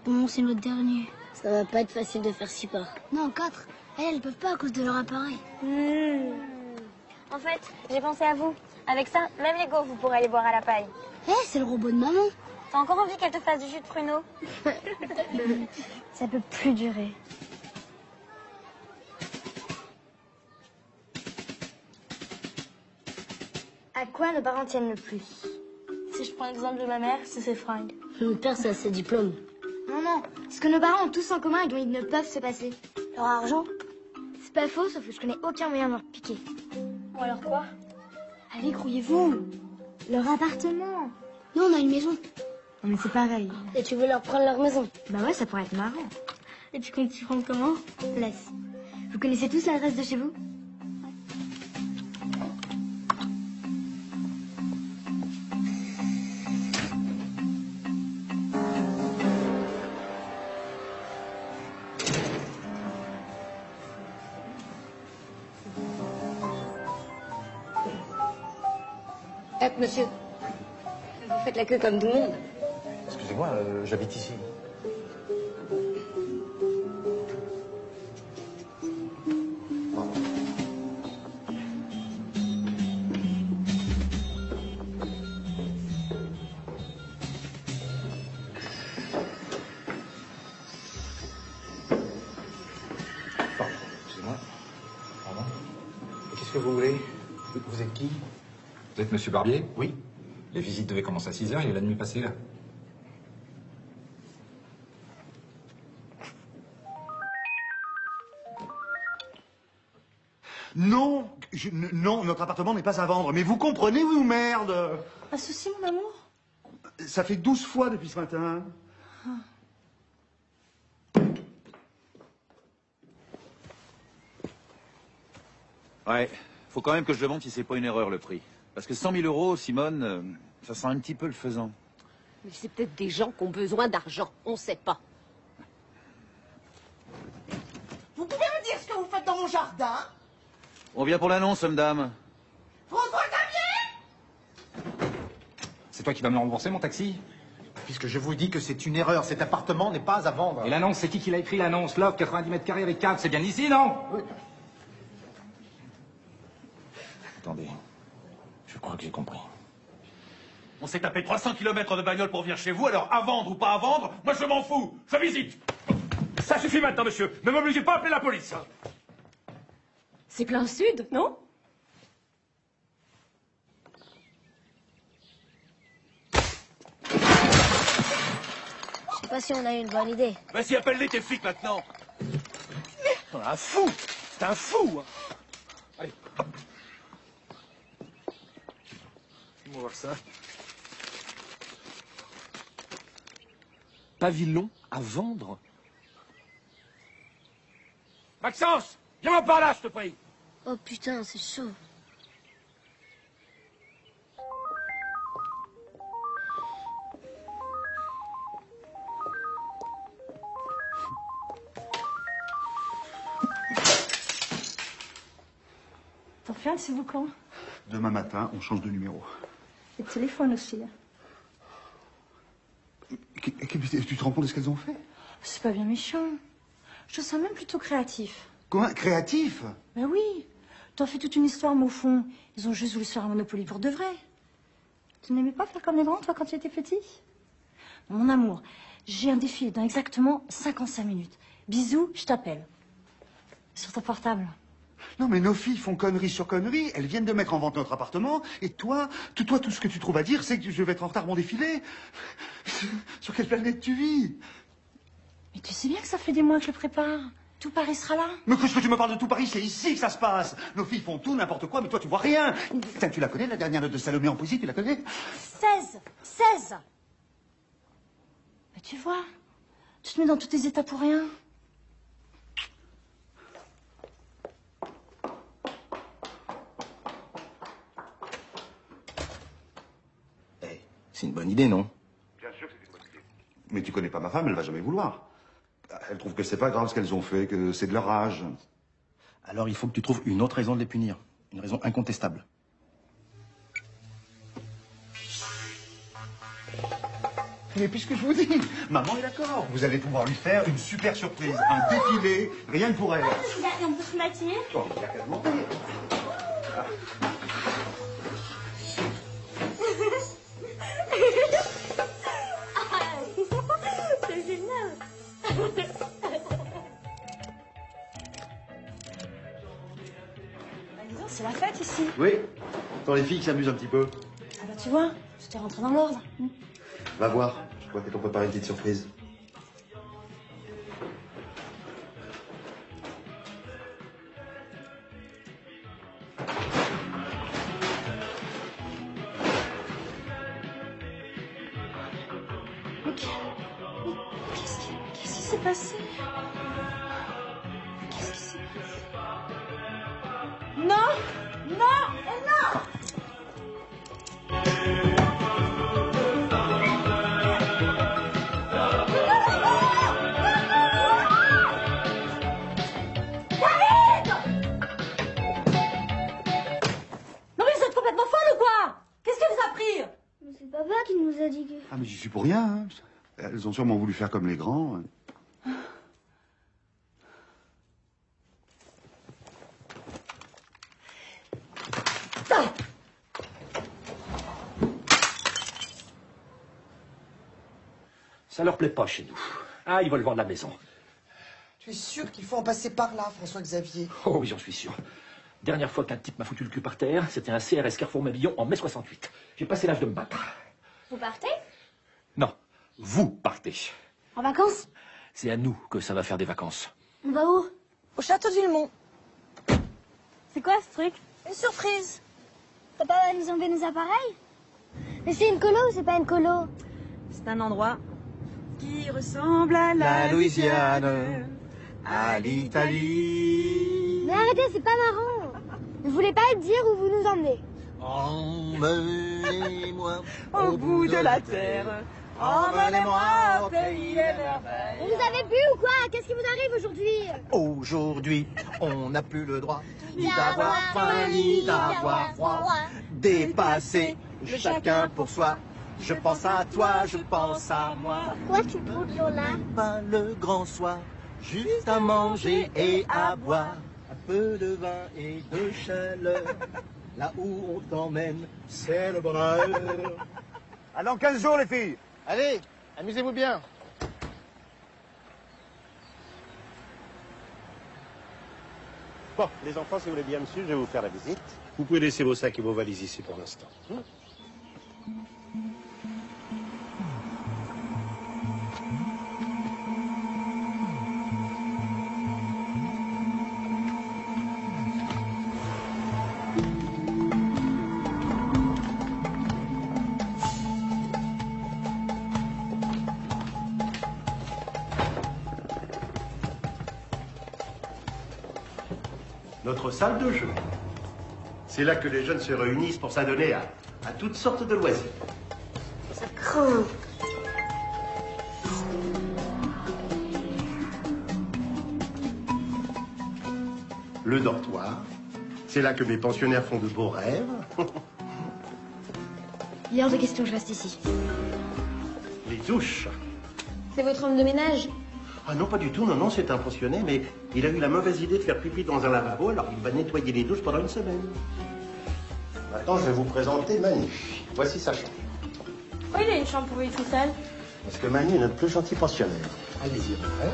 Bon, c'est notre dernier. Ça va pas être facile de faire 6 pas. Non, 4. Elles peuvent pas à cause de leur appareil. En fait, j'ai pensé à vous. Avec ça, même les go, vous pourrez aller boire à la paille. Eh, c'est le robot de maman. T'as encore envie qu'elle te fasse du jus de pruneau? Ça peut plus durer. À quoi nos parents tiennent le plus? Si je prends l'exemple de ma mère, c'est ses fringues. Mon père, c'est ses diplômes. Non, non, ce que nos parents ont tous en commun et dont ils ne peuvent se passer. Leur argent? C'est pas faux, sauf que je connais aucun moyen de leur piquer. Ou alors quoi? Allez, grouillez-vous. Leur appartement. Nous, on a une maison. Non, mais c'est pareil. Et tu veux leur prendre leur maison? Bah ouais, ça pourrait être marrant. Et tu comptes t'y prendre comment? Laisse. Vous connaissez tous l'adresse de chez vous? Monsieur, vous faites la queue comme tout le monde. Excusez-moi, j'habite ici. Qu'est-ce que vous voulez? Vous êtes qui? Vous êtes Monsieur Barbier? Oui. Les visites devaient commencer à 6 h, il y a la nuit passée là. Non, non, notre appartement n'est pas à vendre. Mais vous comprenez, vous, merde? Un souci, mon amour? Ça fait 12 fois depuis ce matin. Ouais, faut quand même que je demande si c'est pas une erreur le prix. Parce que 100 000 €, Simone, ça sent un petit peu le faisant. Mais c'est peut-être des gens qui ont besoin d'argent. On sait pas. Vous pouvez me dire ce que vous faites dans mon jardin? On vient pour l'annonce, madame. François Xavier! C'est toi qui vas me rembourser mon taxi? Puisque je vous dis que c'est une erreur, cet appartement n'est pas à vendre. Et l'annonce, c'est qui l'a écrit l'annonce? Loft, 90 mètres carrés avec cave, c'est bien ici, non? Oui. Attendez, je crois que j'ai compris. On s'est tapé 300 km de bagnole pour venir chez vous, alors à vendre ou pas à vendre, moi je m'en fous, je visite. Ça suffit maintenant, monsieur. Ne m'obligez pas à appeler la police. C'est plein sud, non? Je sais pas si on a eu une bonne idée. Vas-y, appelle-les tes flics maintenant. Un fou. C'est un fou. Allez. On va voir ça. Pavillon à vendre. Maxence, viens par là, je te prie. Oh putain, c'est chaud. T'en fais un, s'il vous plaît? Demain matin, on change de numéro. Et de téléphone aussi. Tu te rends compte de ce qu'elles ont fait? C'est pas bien méchant. Je trouve ça même plutôt créatif. Quoi? Créatif? Ben oui. T'en fais toute une histoire, mais au fond, ils ont juste voulu se faire un Monopoly pour de vrai. Tu n'aimais pas faire comme les grands, toi, quand tu étais petit? Mon amour, j'ai un défi dans exactement 55 minutes. Bisous, je t'appelle. Sur ton portable. Non, mais nos filles font conneries sur conneries. Elles viennent de mettre en vente notre appartement. Et toi, tout ce que tu trouves à dire, c'est que je vais être en retard à mon défilé. Sur quelle planète tu vis? Mais tu sais bien que ça fait des mois que je le prépare. Tout Paris sera là. Mais qu'est-ce que tu me parles de tout Paris? C'est ici que ça se passe. Nos filles font tout, n'importe quoi, mais toi, tu vois rien. Tiens, tu la connais, la dernière note de Salomé en poésie, tu la connais? 16! 16! Mais tu vois, tu te mets dans tous tes états pour rien. C'est une bonne idée, non? Bien sûr que c'est une bonne idée. Mais tu connais pas ma femme, elle va jamais vouloir. Elle trouve que c'est pas grave ce qu'elles ont fait, que c'est de leur âge. Alors il faut que tu trouves une autre raison de les punir. Une raison incontestable. Mais puisque je vous dis, maman est d'accord. Vous allez pouvoir lui faire une super surprise. Un défilé, rien que pour elle. On peut se maquiller? Oh, il y a qu'à demander. C'est génial. Disons, c'est la fête ici. Oui. Tant les filles qui s'amusent un petit peu. Ah bah tu vois, je t'ai rentré dans l'ordre. Va voir. Je crois qu'elles t'ont préparé une petite surprise. Qu'est-ce qui s'est passé? Qu'est-ce qui s'est passé? Non! Non! Et non! Non mais vous êtes complètement folle ou quoi? Qu'est-ce que vous suis pour rien. Hein. Elles ont sûrement voulu faire comme les grands. Ça leur plaît pas chez nous. Ah, ils veulent vendre la maison. Tu es sûr qu'il faut en passer par là, François-Xavier? Oh oui, j'en suis sûr. Dernière fois qu'un type m'a foutu le cul par terre, c'était un CRS Carrefour Mabillon en mai 68. J'ai passé l'âge de me battre. Vous partez? Non, vous partez. En vacances? C'est à nous que ça va faire des vacances. On va où? Au château d'Ulmont. C'est quoi ce truc? Une surprise. Papa va nous enlever nos appareils? Mais c'est une colo ou c'est pas une colo? C'est un endroit qui ressemble à La Louisiane, à l'Italie. Mais arrêtez, c'est pas marrant. Vous voulez pas le dire où vous nous emmenez? Emmenez-moi au bout de la terre. Emmenez-moi au pays des merveilles. Vous avez bu ou quoi? Qu'est-ce qui vous arrive aujourd'hui? Aujourd'hui, on n'a plus le droit ni d'avoir faim, ni d'avoir froid. Dépassé, chacun pour soi. Je pense à toi, je pense à moi. Quoi tu poudres, Lola? Pas le grand soir, juste à manger et à boire. Un peu de vin et de chaleur. Là où on t'emmène, c'est le bonheur. À dans 15 jours, les filles. Allez, amusez-vous bien. Bon, les enfants, si vous voulez bien me suivre, je vais vous faire la visite. Vous pouvez laisser vos sacs et vos valises ici pour l'instant. Notre salle de jeu. C'est là que les jeunes se réunissent pour s'adonner à toutes sortes de loisirs. Ça craint. Le dortoir. C'est là que mes pensionnaires font de beaux rêves. Il est hors de question que je reste ici. Les douches. C'est votre homme de ménage? Ah non, pas du tout. Non, non, c'est un pensionnaire, mais il a eu la mauvaise idée de faire pipi dans un lavabo, alors il va nettoyer les douches pendant une semaine. Maintenant, je vais vous présenter Manu. Voici sa chambre. Pourquoi il a une chambre pour lui tout seul? Parce que Manu est notre plus gentil pensionnaire. Allez-y, après.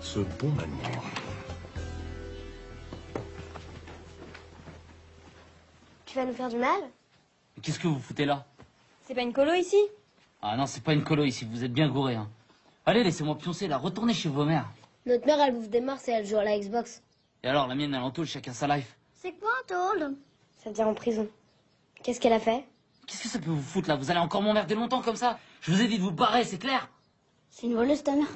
Ce bon Manu. Tu vas nous faire du mal? Qu'est-ce que vous foutez là? C'est pas une colo ici? Ah non, c'est pas une colo ici, vous êtes bien gourés. Hein. Allez, laissez-moi pioncer là, retournez chez vos mères. Notre mère, elle bouffe des morses et elle joue à la Xbox. Et alors, la mienne, elle entoule chacun sa life. C'est quoi un tôle? Ça veut dire en prison. Qu'est-ce qu'elle a fait? Qu'est-ce que ça peut vous foutre là? Vous allez encore m'emmerder longtemps comme ça? Je vous ai dit de vous barrer, c'est clair? C'est une voleuse, ta mère.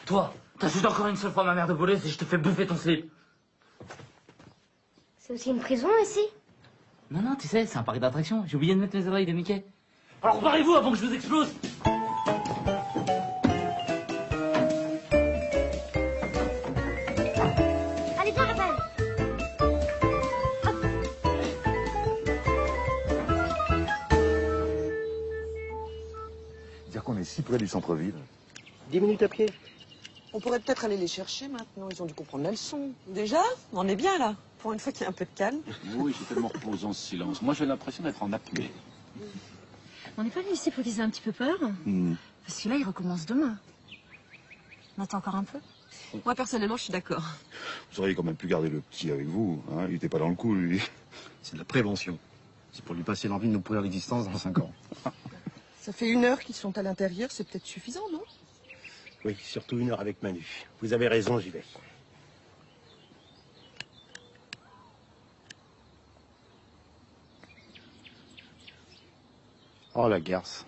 Toi, t'as juste encore une seule fois ma mère de voleuse et je te fais bouffer ton slip. C'est aussi une prison ici? Non, non, tu sais, c'est un parc d'attraction. J'ai oublié de mettre mes oreilles de Mickey. Alors barrez-vous avant que je vous explose! Allez, viens, Raphaël. Dire qu'on est si près du centre-ville. 10 minutes à pied. On pourrait peut-être aller les chercher maintenant. Ils ont dû comprendre la leçon. Déjà? On est bien là. Pour une fois qu'il y a un peu de calme. Oui, c'est tellement reposant ce silence. Moi, j'ai l'impression d'être en apnée. On n'est pas venu ici pour qu'ils aient un petit peu peur. Parce que là, il recommence demain. On attend encore un peu. Moi, personnellement, je suis d'accord. Vous auriez quand même pu garder le petit avec vous. Hein. Il n'était pas dans le coup, lui. C'est de la prévention. C'est pour lui passer l'envie de nous pourrir l'existence dans 5 ans. Ça fait 1 heure qu'ils sont à l'intérieur. C'est peut-être suffisant, non? Oui, surtout 1 heure avec Manu. Vous avez raison, j'y vais. Oh, la garce.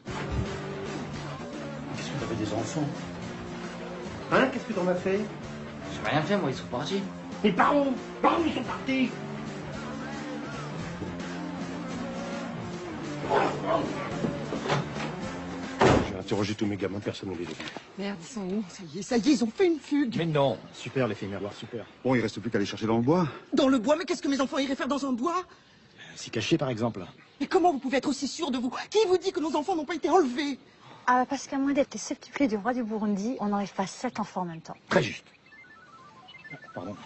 Qu'est-ce que vous avez des enfants? Hein? Qu'est-ce que t'en as fait? J'ai rien fait, moi, ils sont partis. Mais par où? Par où ils sont partis? J'ai interrogé tous mes gamins, personne ne les a vus. Merde, ils sont où? Ça y est, ils ont fait une fugue. Mais non. Super l'effet miroir, super. Bon, il reste plus qu'à les chercher dans le bois. Dans le bois? Mais qu'est-ce que mes enfants iraient faire dans un bois? S'y cacher, par exemple. Mais comment vous pouvez être aussi sûr de vous? Qui vous dit que nos enfants n'ont pas été enlevés? Ah, parce qu'à moins d'être les septuplés du roi du Burundi, on n'enlève pas 7 enfants en même temps. Très juste. Pardon.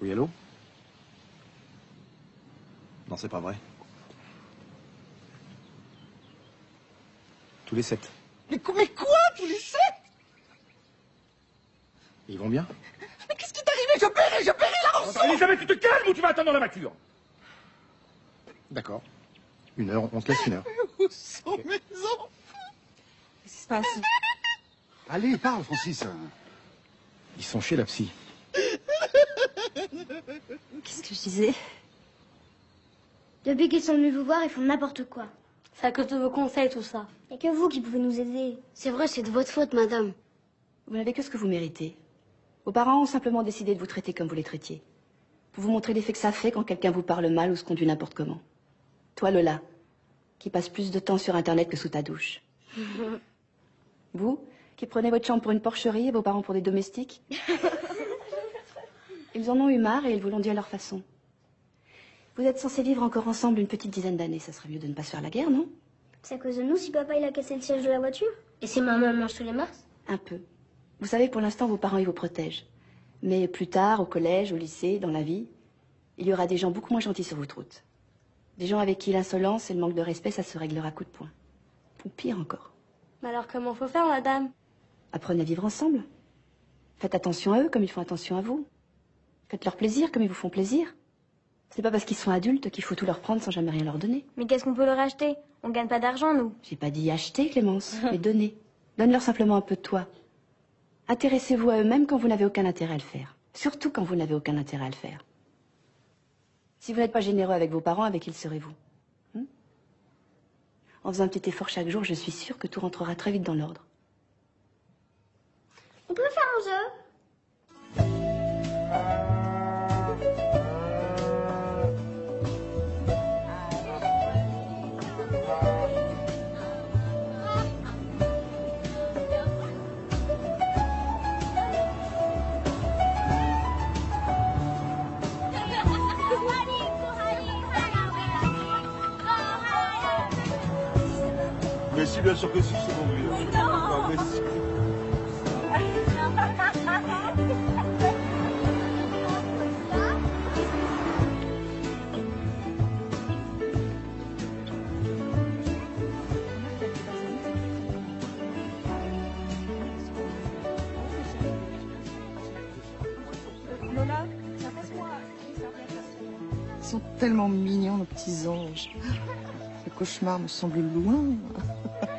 Oui, allô? Non, c'est pas vrai. Tous les 7. Mais quoi? Tous les 7? Ils vont bien? Mais qu'est-ce qui t'est arrivé? Je paierai la rançon! Elisabeth, tu te calmes ou tu vas attendre dans la voiture? D'accord. 1 heure, on te laisse 1 heure. Où sont mes enfants? Qu'est-ce qui se passe? Allez, parle, Francis. Ils sont chez la psy. Qu'est-ce que je disais? Depuis qu'ils sont venus vous voir, ils font n'importe quoi. C'est à cause de vos conseils, tout ça. Il n'y a que vous qui pouvez nous aider. C'est vrai, c'est de votre faute, madame. Vous n'avez que ce que vous méritez. Vos parents ont simplement décidé de vous traiter comme vous les traitiez. Pour vous montrer l'effet que ça fait quand quelqu'un vous parle mal ou se conduit n'importe comment. Toi, Lola, qui passe plus de temps sur Internet que sous ta douche. Vous, qui prenez votre chambre pour une porcherie et vos parents pour des domestiques. Ils en ont eu marre et ils vous l'ont dit à leur façon. Vous êtes censés vivre encore ensemble une petite dizaine d'années. Ça serait mieux de ne pas se faire la guerre, non? C'est à cause de nous si papa il a cassé le siège de la voiture? Et si maman mange tous les mars? Un peu. Vous savez, pour l'instant, vos parents, ils vous protègent. Mais plus tard, au collège, au lycée, dans la vie, il y aura des gens beaucoup moins gentils sur votre route. Des gens avec qui l'insolence et le manque de respect, ça se réglera à coups de poing. Ou pire encore. Mais alors comment faut faire, madame? Apprenez à vivre ensemble. Faites attention à eux comme ils font attention à vous. Faites-leur plaisir comme ils vous font plaisir. C'est pas parce qu'ils sont adultes qu'il faut tout leur prendre sans jamais rien leur donner. Mais qu'est-ce qu'on peut leur acheter? On gagne pas d'argent, nous. J'ai pas dit acheter, Clémence, mais donner. Donne-leur simplement un peu de toi. Intéressez-vous à eux même quand vous n'avez aucun intérêt à le faire. Surtout quand vous n'avez aucun intérêt à le faire. Si vous n'êtes pas généreux avec vos parents, avec qui serez-vous? En faisant un petit effort chaque jour, je suis sûre que tout rentrera très vite dans l'ordre. On peut faire un jeu? Mais si, bien sûr que si, c'est bon, lui. Non, mais si. Lola, passe-moi. Ils sont tellement mignons, nos petits anges. Le cauchemar me semble loin.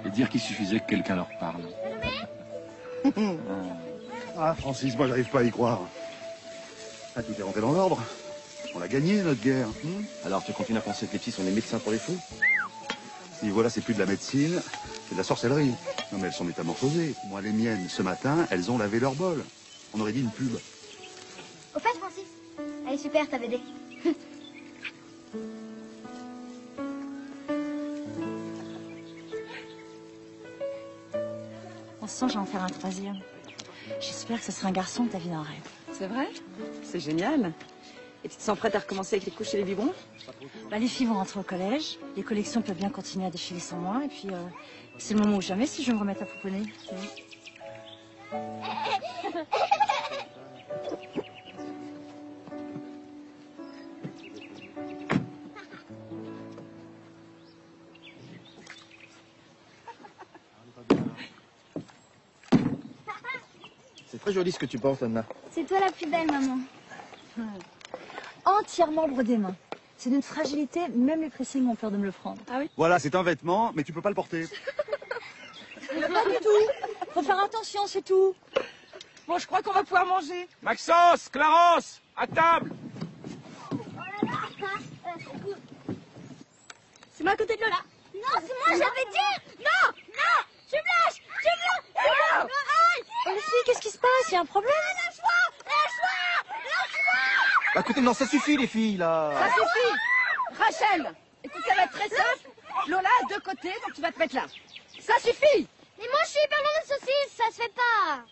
Et dire qu'il suffisait que quelqu'un leur parle. Ah, Francis, moi, j'arrive pas à y croire. Ah, tout est rentré dans l'ordre. On l'a gagné, notre guerre. Alors, tu continues à penser que les petits sont des médecins pour les fous? Si voilà, c'est plus de la médecine, c'est de la sorcellerie. Non, mais elles sont métamorphosées. Moi, les miennes, ce matin, elles ont lavé leur bol. On aurait dit une pub. Au fait, Francis. Allez, super, t'as BD. On se sent, je vais en faire un 3e. J'espère que ce sera un garçon de ta vie d'un rêve. C'est vrai? C'est génial. Et tu te sens prête à recommencer avec les couches et les biberons? Bah, les filles vont rentrer au collège. Les collections peuvent bien continuer à défiler sans moi. Et puis, c'est le moment ou jamais si je vais me remettre à pouponner. C'est très joli ce que tu portes, Anna. C'est toi la plus belle, maman. Entièrement brodé main. C'est d'une fragilité, même les pressings ont peur de me le prendre. Ah oui? Voilà, c'est un vêtement, mais tu peux pas le porter. Pas du tout. Faut faire attention, c'est tout. Bon, je crois qu'on va pouvoir manger. Maxence, Clarence, à table. C'est moi à côté de Lola. Non, c'est moi, j'avais dit. Non, non, tu me lâches, tu me lâches. Oh, les filles, qu'est-ce qui se passe? Il y a un problème? Bah, écoutez, non, ça suffit, les filles, là. Ça suffit. Rachel, écoute, ça va être très simple. Lola a 2 côtés, donc tu vas te mettre là. Ça suffit. Mais moi, je suis hyper loin de saucisse, ça se fait pas.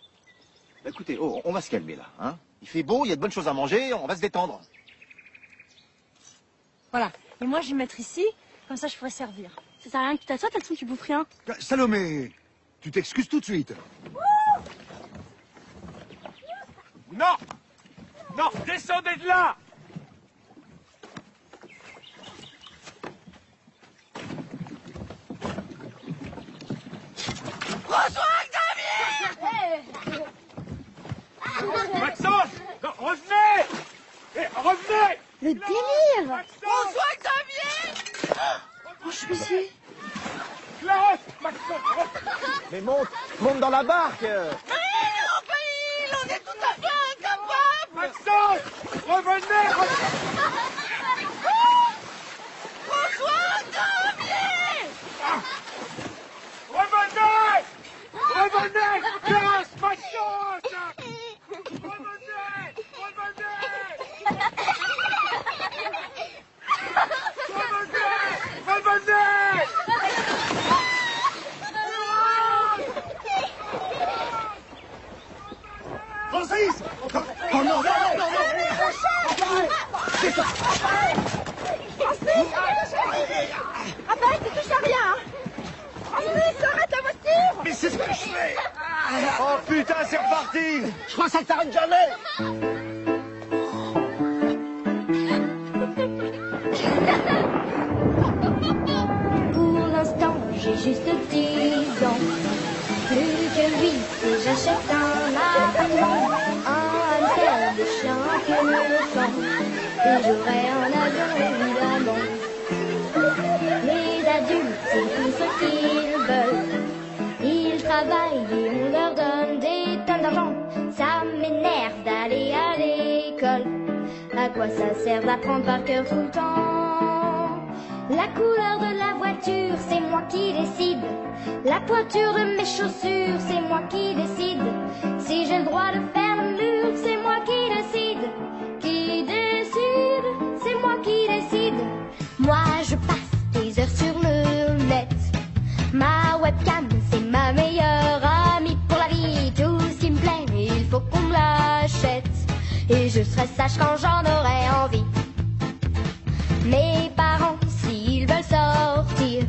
Bah, écoutez, oh, on va se calmer là. Hein. Il fait beau, il y a de bonnes choses à manger, on va se détendre. Voilà. Et moi, je vais me mettre ici, comme ça je pourrais servir. Ça sert à rien que tu t'assoies, de toute façon tu bouffes rien. Salomé, tu t'excuses tout de suite. Non! Non, descendez de là! François Xavier! Maxence! Non, revenez! Revenez! Le délire! François Xavier! Oh, je suis ici. Clarence! Maxence! Mais monte dans la barque. On est tout à fait incapables! Maxence! Revenez! François Xavier! Revenez! Revenez! Clarence! Maxence! Revenez! Revenez! Francis! Oh non, non, non, non! C'est ça! Arrête, tu touches à rien! Francis, arrête la voiture! Mais c'est ce que je fais! Oh putain, c'est reparti! Je crois que ça ne s'arrête jamais! Pour l'instant, j'ai juste 10 ans. Plus que 8 et j'achète un appartement. Un hamster, des chiens que le sang. Et j'aurai un avion, évidemment. Les adultes, ils font ce qu'ils veulent. Ils travaillent et on leur donne des tonnes d'argent. Ça m'énerve d'aller à l'école. À quoi ça sert d'apprendre par cœur tout le temps? La couleur de la voiture, c'est moi qui décide. La pointure de mes chaussures, c'est moi qui décide. Si j'ai le droit de faire le mur, c'est moi qui décide. Qui décide? C'est moi qui décide. Moi, je passe des heures sur le net. Ma webcam, c'est ma meilleure amie pour la vie. Tout ce qui me plaît, il faut qu'on me l'achète. Et je serai sage quand j'en aurai envie. Mes parents, s'ils veulent sortir,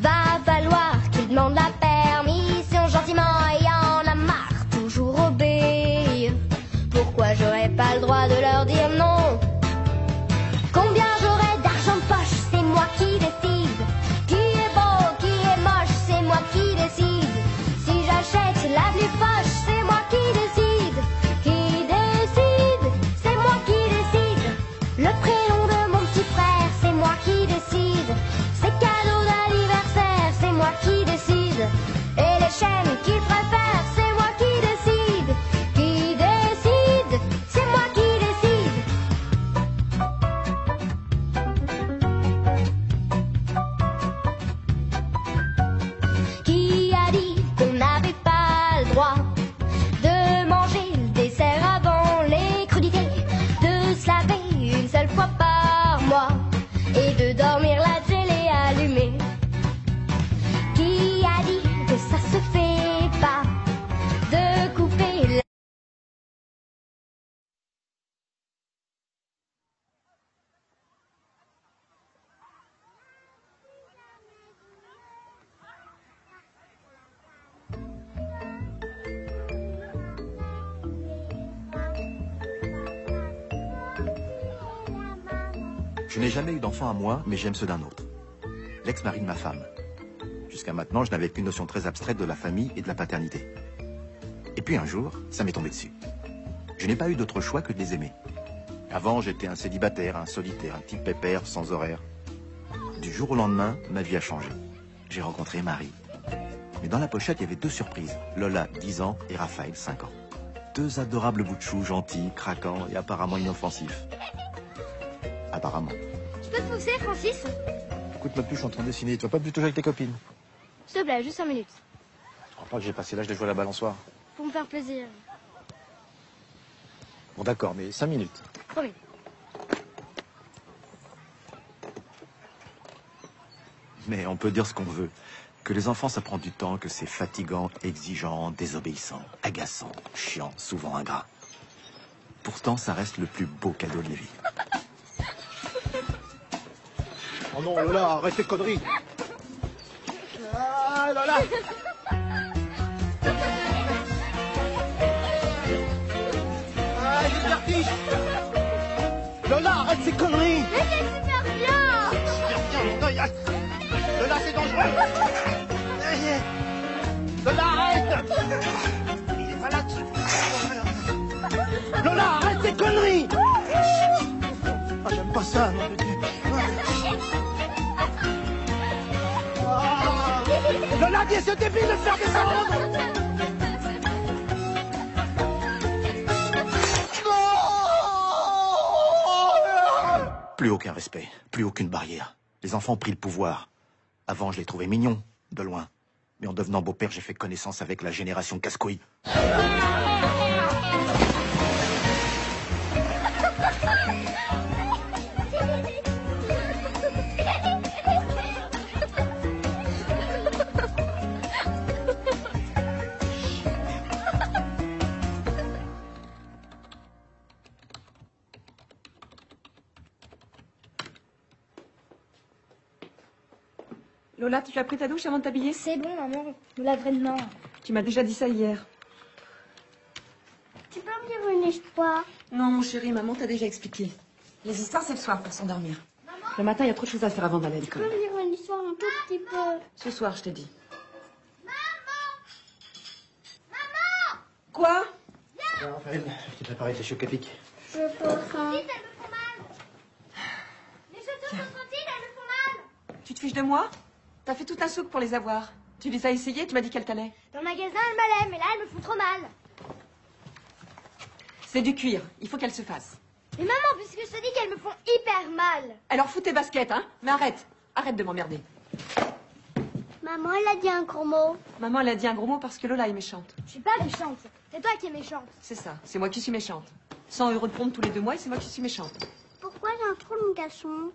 va falloir qu'ils demandent la permission gentiment et en a marre, toujours obéir. Pourquoi j'aurais pas le droit de leur dire non? Combien j'aurai d'argent de poche, c'est moi qui décide. Qui est beau, qui est moche, c'est moi qui décide. Si j'achète la plus poche, c'est moi qui décide. Qui décide? C'est moi qui décide. Le prénom de mon petit frère, c'est moi qui décide. Ses cadeaux d'anniversaire, c'est moi qui décide. Et les chaînes qu'il préfère, c'est moi qui décide. Qui décide? C'est moi qui décide. Qui a dit qu'on n'avait pas le droit de manger le dessert avant les crudités, de se laver une seule fois par mois et de dormir la télé allumée? Qui a dit que ça se fait pas de couper la... Je n'ai jamais eu d'enfant à moi, mais j'aime ceux d'un autre. L'ex-mari de ma femme. Jusqu'à maintenant, je n'avais qu'une notion très abstraite de la famille et de la paternité. Et puis un jour, ça m'est tombé dessus. Je n'ai pas eu d'autre choix que de les aimer. Avant, j'étais un célibataire, un solitaire, un type pépère, sans horaire. Du jour au lendemain, ma vie a changé. J'ai rencontré Marie. Mais dans la pochette, il y avait 2 surprises. Lola, 10 ans, et Raphaël, 5 ans. 2 adorables bouts de chou, gentils, craquants et apparemment inoffensifs. Apparemment. Tu peux te pousser, Francis? Écoute, ma puce, je suis en train de dessiner. Tu vas pas plutôt jouer avec tes copines? S'il te plaît, juste 5 minutes. Je crois pas que j'ai passé l'âge de jouer à la balançoire. Pour me faire plaisir. Bon, d'accord, mais 5 minutes. Promis. Mais on peut dire ce qu'on veut. Que les enfants, ça prend du temps, que c'est fatigant, exigeant, désobéissant, agaçant, chiant, souvent ingrat. Pourtant, ça reste le plus beau cadeau de la vie. Oh non, Lola, arrête tes conneries. Ah, Lola. Ah, j'ai vertige. Lola, arrête ces conneries. Mais c'est super bien. Super bien, mon œil. Lola, c'est dangereux. Lola, arrête. Il est malade. Lola, arrête ces conneries. Ah, j'aime pas ça, nom de Dieu. Ah. Lola, dis ce débile de faire descendre. Plus aucun respect, plus aucune barrière. Les enfants ont pris le pouvoir. Avant, je les trouvais mignons, de loin. Mais en devenant beau-père, j'ai fait connaissance avec la génération casse-couille. Lola, tu as pris ta douche avant de t'habiller? C'est bon, maman. Je laverai demain. Tu m'as déjà dit ça hier. Tu peux me dire une histoire? Non, mon chéri, maman t'a déjà expliqué. Les histoires, c'est le soir pour s'endormir. Le matin, il y a trop de choses à faire avant d'aller à Tu peux l'école. me dire une histoire un tout petit peu? Ce soir, je te dis. Quoi? Alors, Raphaël, je t'ai préparé tes chocs à pic. Je peux faim. Les chaussures sont sorties, elles me font mal. Tu te fiches de moi? T'as fait tout un souk pour les avoir. Tu les as essayées, tu m'as dit qu'elles t'allaient. Dans le magasin, elles m'allaient, mais là, elles me font trop mal. C'est du cuir, il faut qu'elles se fassent. Mais maman, puisque je te dis qu'elles me font hyper mal. Alors fous tes baskets, hein? Mais arrête, arrête de m'emmerder. Maman, elle a dit un gros mot. Maman, elle a dit un gros mot parce que Lola est méchante. Je suis pas méchante. C'est toi qui es méchante. C'est ça, c'est moi qui suis méchante. 100 € de pompe tous les 2 mois et c'est moi qui suis méchante. Pourquoi j'ai un trou dans le caleçon?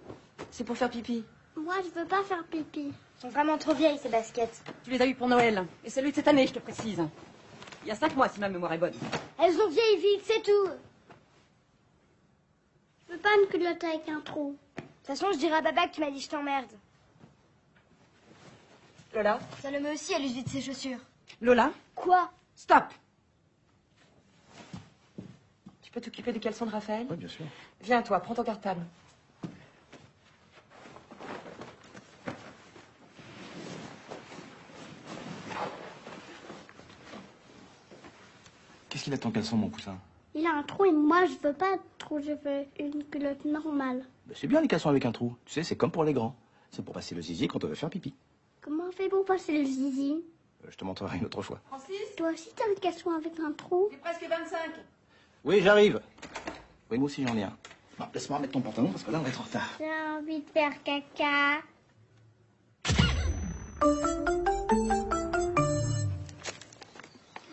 C'est pour faire pipi. Moi, je veux pas faire pipi. Elles sont vraiment trop vieilles, ces baskets. Tu les as eues pour Noël. Et celui de cette année, je te précise. Il y a 5 mois, si ma mémoire est bonne. Elles ont vieilli vite, c'est tout. Je veux pas une culotte avec un trou. De toute façon, je dirai à papa que tu m'as dit je t'emmerde. Lola? Salomé aussi, elle use vite ses chaussures. Lola? Quoi? Stop! Tu peux t'occuper des caleçons de Raphaël? Oui, bien sûr. Viens, toi, prends ton cartable. Qu'est-ce qu'il a ton caleçon, mon poussin? Il a un trou et moi, je veux pas de trou, je veux une culotte normale. Ben, c'est bien les caleçons avec un trou. Tu sais, c'est comme pour les grands. C'est pour passer le zizi quand on veut faire pipi. Comment on fait pour passer le zizi? Je te montrerai une autre fois. Francis? Toi aussi, t'as un caleçon avec un trou? C'est presque 25. Oui, j'arrive. Oui, moi aussi j'en ai un. Bon, laisse-moi remettre ton pantalon parce que là on va être en retard. J'ai envie de faire caca.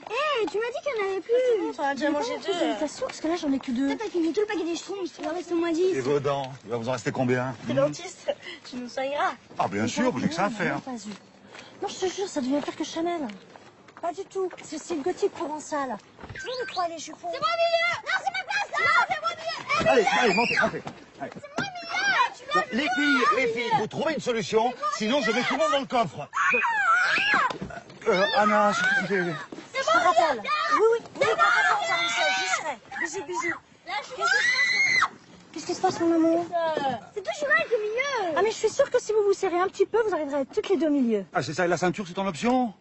Hé, tu m'as dit qu'il n'y en avait plus. On a déjà mangé 2. T'es sûr parce que là j'en ai que 2. T'as fini tout le paquet des schtroumpfs. Il en reste au moins 10. Et vos dents, il va vous en rester combien? T'es dentiste, tu nous soigneras. Ah, bien sûr, vous n'avez que ça à faire. Pas eu. Non, je te jure, ça devient pire que Chanel. Pas du tout. C'est style gothique provençal. Je veux croire les jupons. C'est moi au milieu. Non, c'est ma place, là. Non, c'est moi au milieu. Allez, montez. Allez. C'est moi au milieu. Les filles, vous trouvez une solution, sinon je mets tout le monde dans le coffre. Anna, C'est moi Je te rappelle. Oui. Attends, Michel, j'y serai. Bisous. Qu'est-ce qui se passe, mon amour? C'est toujours elle qui est au milieu. Ah, mais je suis sûre que si vous vous serrez un petit peu, vous arriverez à être toutes les deux au milieu. Ah, c'est ça, et la ceinture, c'est ton option?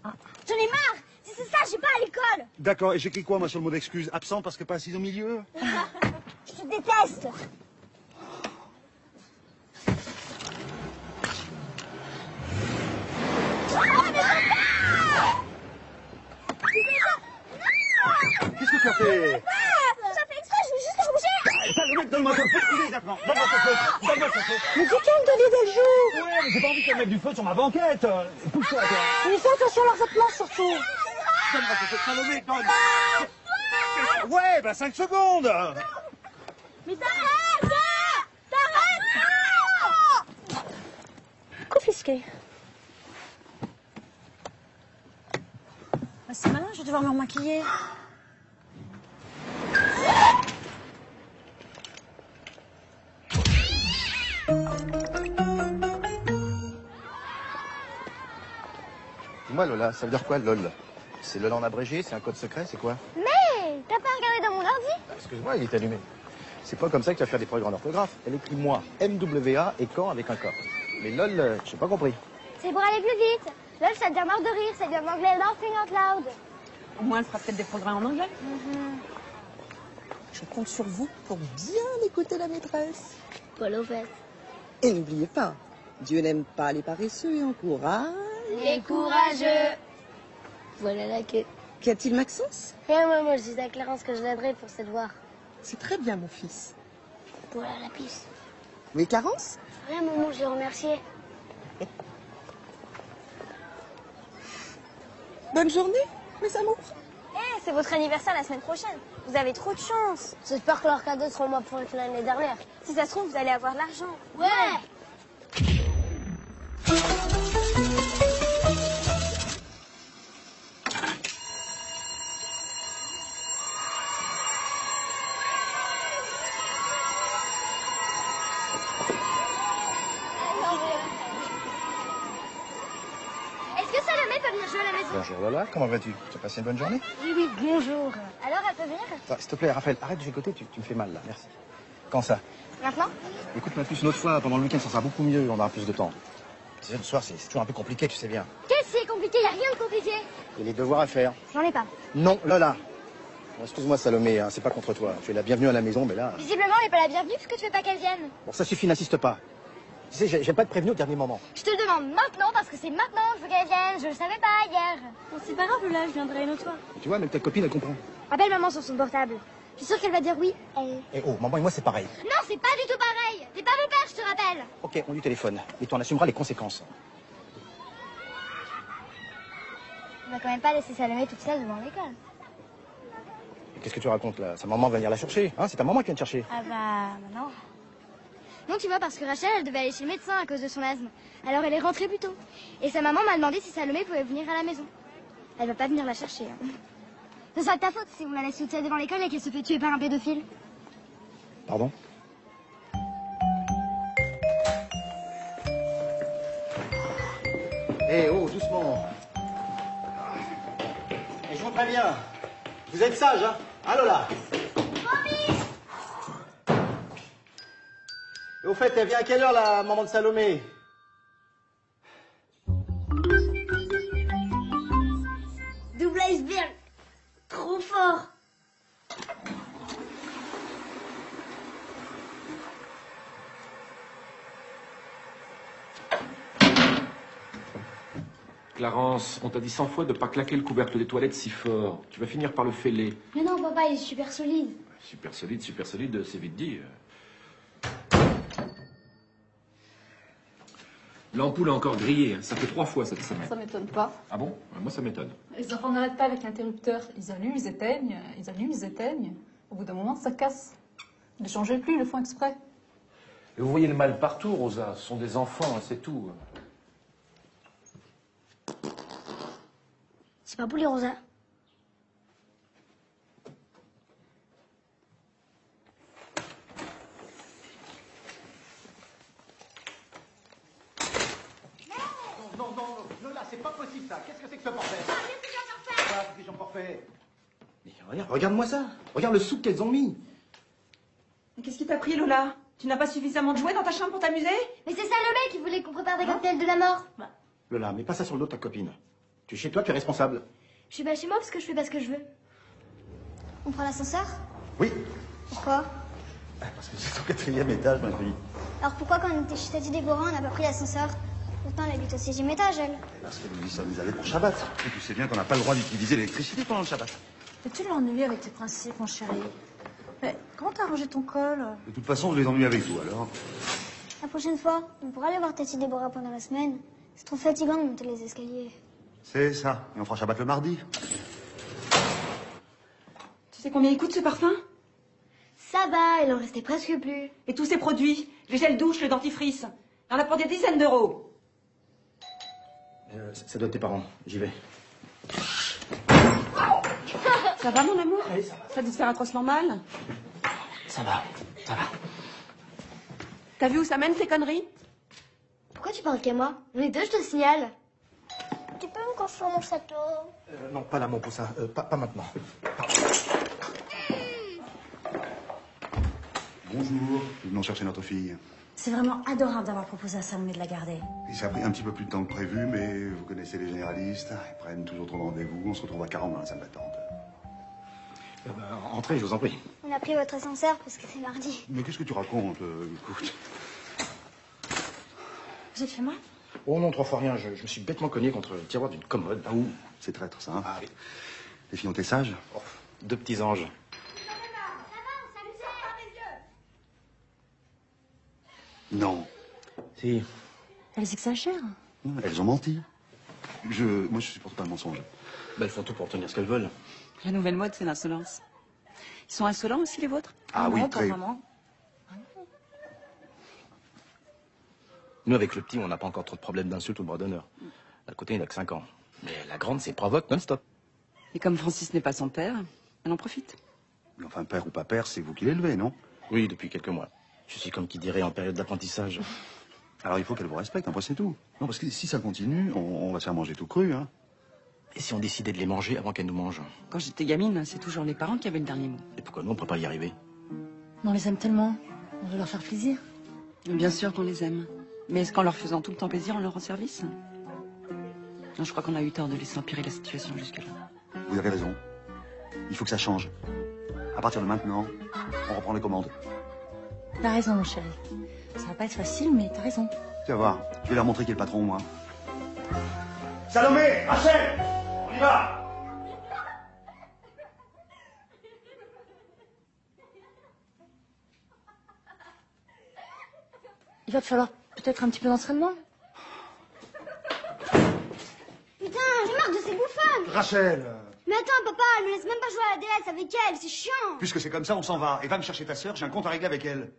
J'en ai marre. Si c'est ça, j'ai pas à l'école. D'accord, et j'écris quoi, moi, sur le mot d'excuse? Absent parce que pas assise au milieu? Je te déteste. Qu'est-ce que tu as fait? Ça fait exprès, je veux juste te bouger. Salomé, donne-moi ton feu, immédiatement. Donne-moi ton feu. Mais dis qu'elle te dit d'elle joue. Ouais, mais j'ai pas envie qu'elle mette du feu sur ma banquette. Pousse-toi, toi. Mais fais attention à leurs vêtements, surtout. Donne-moi ton feu, Salomé, donne. Ouais, bah 5 secondes. Mais t'arrêtes. Confisqué. Ah, c'est malin, je vais devoir me remaquiller. Dis-moi, Lola, ça veut dire quoi, LOL? C'est LOL en abrégé? C'est un code secret? C'est quoi? Mais t'as pas regardé dans mon ordi? Excuse-moi, il est allumé. C'est pas comme ça que tu vas faire des progrès en orthographe. Elle écrit moi, M-W-A et quand avec un K. Mais LOL, j'ai pas compris. C'est pour aller plus vite. LOL, ça veut dire mort de rire, ça veut dire en anglais laughing out loud. Au moins, elle fera peut-être des progrès en anglais. Je compte sur vous pour bien écouter la maîtresse. Paul au fait. Et n'oubliez pas, Dieu n'aime pas les paresseux et encourage Les courageux. Voilà la queue. Qu'y a-t-il, Maxence? Rien, moi, je disais à Clarence que je l'aiderais pour ses devoirs. C'est très bien, mon fils. Voilà la puce. Oui, Carence? Rien, maman, je l'ai remercié. Bonne journée, mes amours. Eh, c'est votre anniversaire la semaine prochaine. Vous avez trop de chance. J'espère que leurs cadeaux seront moins pour que l'année dernière. Si ça se trouve, vous allez avoir de l'argent. Ouais. Est-ce que Salomé peut venir jouer à la maison? Bonjour Lola, comment vas-tu? Tu as passé une bonne journée? Oui, bonjour. Alors, elle peut venir? Attends, s'il te plaît, Raphaël, arrête de chicoter, tu me fais mal là, merci. Quand ça? Maintenant? Écoute, ma puce, une autre fois, pendant le week-end, ça sera beaucoup mieux, on aura plus de temps. Tu sais, le soir, c'est toujours un peu compliqué, tu sais bien. Qu'est-ce qui est compliqué? Y a rien de compliqué. Il y a les devoirs à faire. J'en ai pas. Non, Lola. Bon, excuse-moi, Salomé, hein, c'est pas contre toi. Tu es la bienvenue à la maison, mais là... Visiblement, elle n'est pas la bienvenue puisque tu veux pas qu'elle vienne. Bon, ça suffit, n'insiste pas. Tu sais, j'aime pas te prévenir au dernier moment. Je te le demande maintenant parce que c'est maintenant que je veux qu'elle vienne. Je le savais pas hier. Bon, c'est pas grave, là, je viendrai une autre fois. Et tu vois, même ta copine, elle comprend. Appelle maman sur son portable. Je suis sûre qu'elle va dire oui, elle. Eh oh, maman et moi, c'est pareil. Non, c'est pas du tout pareil. T'es pas mon père, je te rappelle. Ok, on lui téléphone. Et tu en assumeras les conséquences. On va quand même pas laisser Salomé toute seule devant l'école. Qu'est-ce que tu racontes là? Sa maman va venir la chercher, hein? C'est ta maman qui vient te chercher. Ah bah, non. Non, tu vois, parce que Rachel, elle devait aller chez le médecin à cause de son asthme. Alors elle est rentrée plus tôt. Et sa maman m'a demandé si Salomé pouvait venir à la maison. Elle va pas venir la chercher. Hein. Ce sera de ta faute si on la laisse toute seule devant l'école et qu'elle se fait tuer par un pédophile. Pardon? Eh oh, doucement. Et je vous préviens, vous êtes sage, hein? Hein, Lola? Et au fait, elle vient à quelle heure, la maman de Salomé? Double iceberg. Trop fort. Clarence, on t'a dit 100 fois de pas claquer le couvercle des toilettes si fort. Tu vas finir par le fêler. Mais non, papa, il est super solide. Super solide, c'est vite dit. L'ampoule a encore grillé. Ça fait 3 fois cette semaine. Ça m'étonne pas. Ah bon? Moi, ça m'étonne. Les enfants n'arrêtent pas avec l'interrupteur. Ils allument, ils éteignent, ils allument, ils éteignent. Au bout d'un moment, ça casse. Ils ne changent plus, ils le font exprès. Et vous voyez le mal partout, Rosa. Ce sont des enfants, hein, c'est tout. C'est pas pour les Rosa. Non, Lola, c'est pas possible ça. Qu'est-ce que c'est que ce bordel? Ah, c'est des gens parfaits. Mais regarde-moi ça. Regarde le souk qu'elles ont mis. Mais qu'est-ce qui t'a pris, Lola? Tu n'as pas suffisamment de jouets dans ta chambre pour t'amuser? Mais c'est Salomé qui voulait qu'on prépare des cocktails de la mort. Lola, mets pas ça sur le dos de ta copine. Tu es chez toi, tu es responsable. Je suis pas chez moi parce que je fais pas ce que je veux. On prend l'ascenseur? Oui. Pourquoi? Parce que c'est au 4e étage, ma fille. Alors pourquoi quand on était chez Tati Dégorin, on n'a pas pris l'ascenseur? Pourtant, elle habite au 6e étage, elle. Parce que nous y sommes allés pour Shabbat. Et tu sais bien qu'on n'a pas le droit d'utiliser l'électricité pendant le Shabbat. Et tu l'ennuies avec tes principes, mon chéri. Mais comment t'as rangé ton col? De toute façon, je les ennuie avec vous, alors. La prochaine fois, on pourra aller voir Tati Déborah pendant la semaine. C'est trop fatigant de monter les escaliers. C'est ça. Et on fera Shabbat le mardi. Tu sais combien il coûte ce parfum? Ça va, il en restait presque plus. Et tous ces produits, les gels douche, le dentifrice. Il y en a pour des dizaines d'euros. Ça doit être tes parents. J'y vais. Ça va, mon amour? Oui, ça va. Ça dit de faire un croissant mal? Ça va, ça va. T'as vu où ça mène, ces conneries? Pourquoi tu parles qu'à moi? On est deux, je te signale. Tu peux me construire mon château? Non, pas là, mon poussin. Pas maintenant. Bonjour, nous venons chercher notre fille. C'est vraiment adorable d'avoir proposé à Salomé de la garder. Et ça a pris un petit peu plus de temps que prévu, mais vous connaissez les généralistes, ils prennent toujours trop de rendez-vous, on se retrouve à 40 dans la salle d'attente. Entrez, je vous en prie. On a pris votre ascenseur parce que c'est mardi. Mais qu'est-ce que tu racontes, écoute? Vous êtes fait mal? Oh non, 3 fois rien. Je me suis bêtement cogné contre le tiroir d'une commode. Ah ouh, c'est traître, ça. Hein. Ah oui. Les filles ont été sages? Oh, 2 petits anges. Non. Si. Elles exagèrent. Elles ont menti. Moi, je supporte pas le mensonge. Elles font tout pour obtenir ce qu'elles veulent. La nouvelle mode, c'est l'insolence. Ils sont insolents aussi, les vôtres? Ah oui, très. Nous, avec le petit, on n'a pas encore trop de problèmes d'insultes ou de bras d'honneur. D'un côté, il a que 5 ans. Mais la grande, c'est provoque non-stop. Et comme Francis n'est pas son père, elle en profite. Mais enfin, père ou pas père, c'est vous qui l'élevez, non? Oui, depuis quelques mois. Je suis comme qui dirait en période d'apprentissage. Alors il faut qu'elle vous respecte, après c'est tout. Non, parce que si ça continue, on va se faire manger tout cru, hein. Et si on décidait de les manger avant qu'elles nous mangent? Quand j'étais gamine, c'est toujours les parents qui avaient le dernier mot. Et pourquoi nous, on ne peut pas y arriver? On les aime tellement. On veut leur faire plaisir. Bien sûr qu'on les aime. Mais est-ce qu'en leur faisant tout le temps plaisir, on leur rend service? Non, je crois qu'on a eu tort de laisser empirer la situation jusque-là. Vous avez raison. Il faut que ça change. À partir de maintenant, on reprend les commandes. T'as raison, mon chéri. Ça va pas être facile, mais t'as raison. Tu vas voir, je vais leur montrer qui est le patron, moi. Salomé, Rachel, on y va. Il va te falloir peut-être un petit peu d'entraînement. Putain, j'ai marre de ces bouffonnes. Rachel, Mais attends, papa, elle me laisse même pas jouer à la DS avec elle, c'est chiant. puisque c'est comme ça, on s'en va. Et va me chercher ta sœur, j'ai un compte à régler avec elle.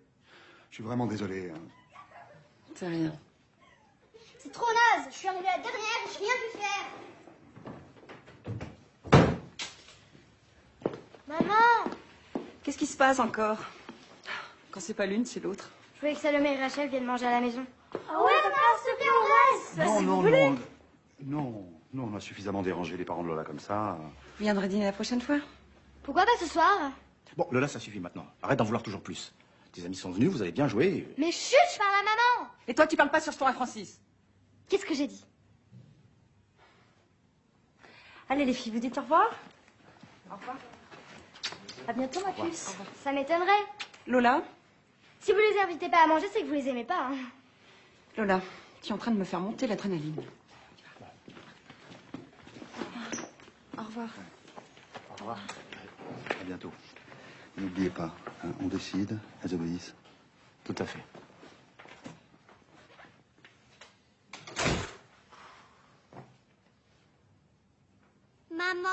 Je suis vraiment désolé. Hein. C'est rien. C'est trop naze, je suis arrivée la dernière et j'ai rien pu faire. Maman! Qu'est-ce qui se passe encore? Quand c'est pas l'une, c'est l'autre. Je voulais que Salomé et Rachel viennent manger à la maison. Ah ouais, papa, s'il te plaît, on reste. Non, Si non, vous voulez. non. Non, on a suffisamment dérangé les parents de Lola comme ça. Vous viendrez dîner la prochaine fois? Pourquoi pas ce soir? Bon, Lola, ça suffit maintenant. Arrête d'en vouloir toujours plus. Tes amis sont venus, vous avez bien joué. Mais chut, je parle à maman. Et toi, tu parles pas sur ce ton à Francis? Qu'est-ce que j'ai dit? Allez, les filles, vous dites au revoir? Au revoir. À bientôt, ma puce. Ça m'étonnerait. Lola? Si vous les invitez pas à manger, c'est que vous les aimez pas. Hein. Lola, tu es en train de me faire monter l'adrénaline. Au revoir. Au revoir. À bientôt. N'oubliez pas, hein, on décide, elles obéissent. Tout à fait. Maman?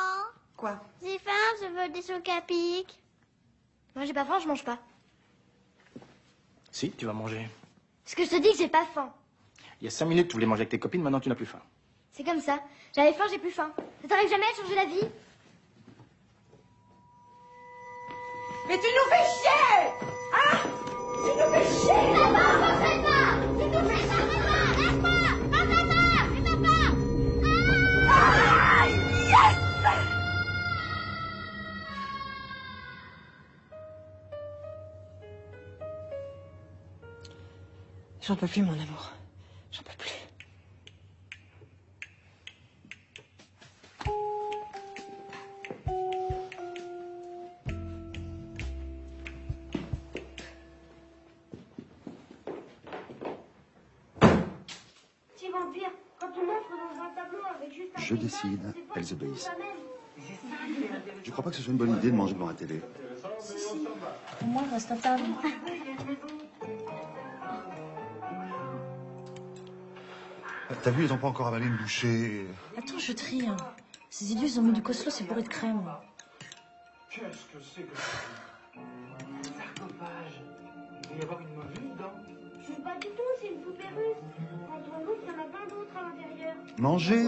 Quoi? J'ai faim, je veux des chocs à pic. Moi, j'ai pas faim, je mange pas. Si, tu vas manger. Parce que je te dis que j'ai pas faim. Il y a 5 minutes, tu voulais manger avec tes copines, maintenant tu n'as plus faim. C'est comme ça. J'avais faim, j'ai plus faim. Ça t'arrive jamais à changer la vie? Mais tu nous fais chier! Hein? Tu nous fais chier! Maman, m'entraîne pas! Tu nous fais chier! Lâche-moi! Maman! Papa! Ah! Yes! J'en peux plus, mon amour. J'en peux plus. C'est vampire. Quand on entre dans un tableau avec juste un Je décide, elles obéissent. Je crois pas que ce soit une bonne idée de manger devant la télé. Si, si. Au moins, reste à table. T'as vu, ils ont pas encore avalé une bouchée. Attends, je trie. Hein. Ces idiots, ils ont mis du Coslo, c'est bourré de crème. Qu'est-ce que c'est que ça? Un sarcophage. Il doit y avoir une momie dedans. C'est pas du tout, c'est une poupée russe. Quand on l'ouvre, il y en a plein d'autres à l'intérieur. Manger.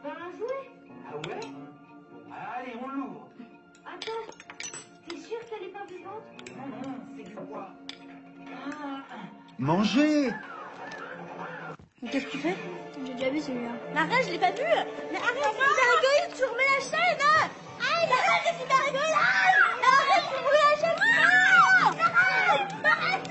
Ben, un jouet. Ah ouais? Allez, on l'ouvre. Papa, t'es sûr qu'elle est pas vivante? Non, c'est du bois. Mangez! Mais qu'est-ce que tu fais? J'ai déjà vu celui-là. Mais arrête, je l'ai pas vu! Mais arrête, c'est hyper égoïste, tu remets la chaîne! Arrête, c'est hyper égoïste! Arrête, tu brûles la chaîne! Arrête! Arrête!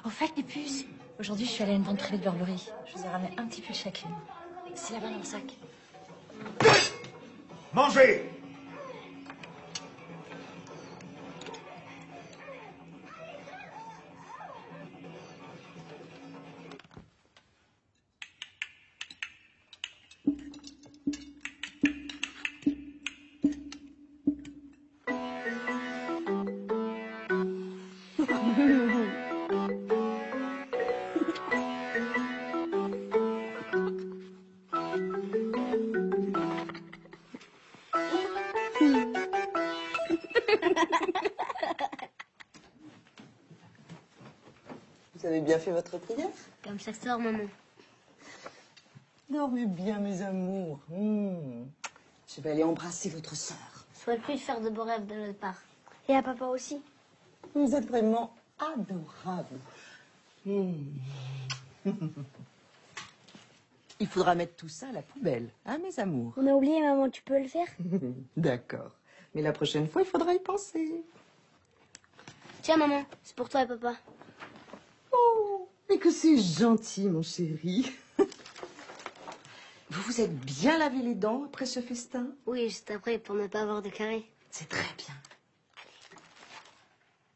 Au fait, les puces, aujourd'hui, je suis allée à une vente privée de Burberry. Je vous ai ramené un petit pull chacune. C'est là-bas dans le sac. Mangez! Vous avez bien fait votre prière? Comme chaque soir, maman. Dormez bien, mes amours. Je vais aller embrasser votre sœur. Je souhaite plus faire de beaux rêves de notre part. Et à papa aussi. Vous êtes vraiment adorable. Il faudra mettre tout ça à la poubelle, hein, mes amours? On a oublié, maman, tu peux le faire? D'accord. Mais la prochaine fois, il faudra y penser. Tiens, maman, c'est pour toi et papa. Oh, mais que c'est gentil, mon chéri. Vous vous êtes bien lavé les dents après ce festin? Oui, juste après, pour ne pas avoir de carré. C'est très bien.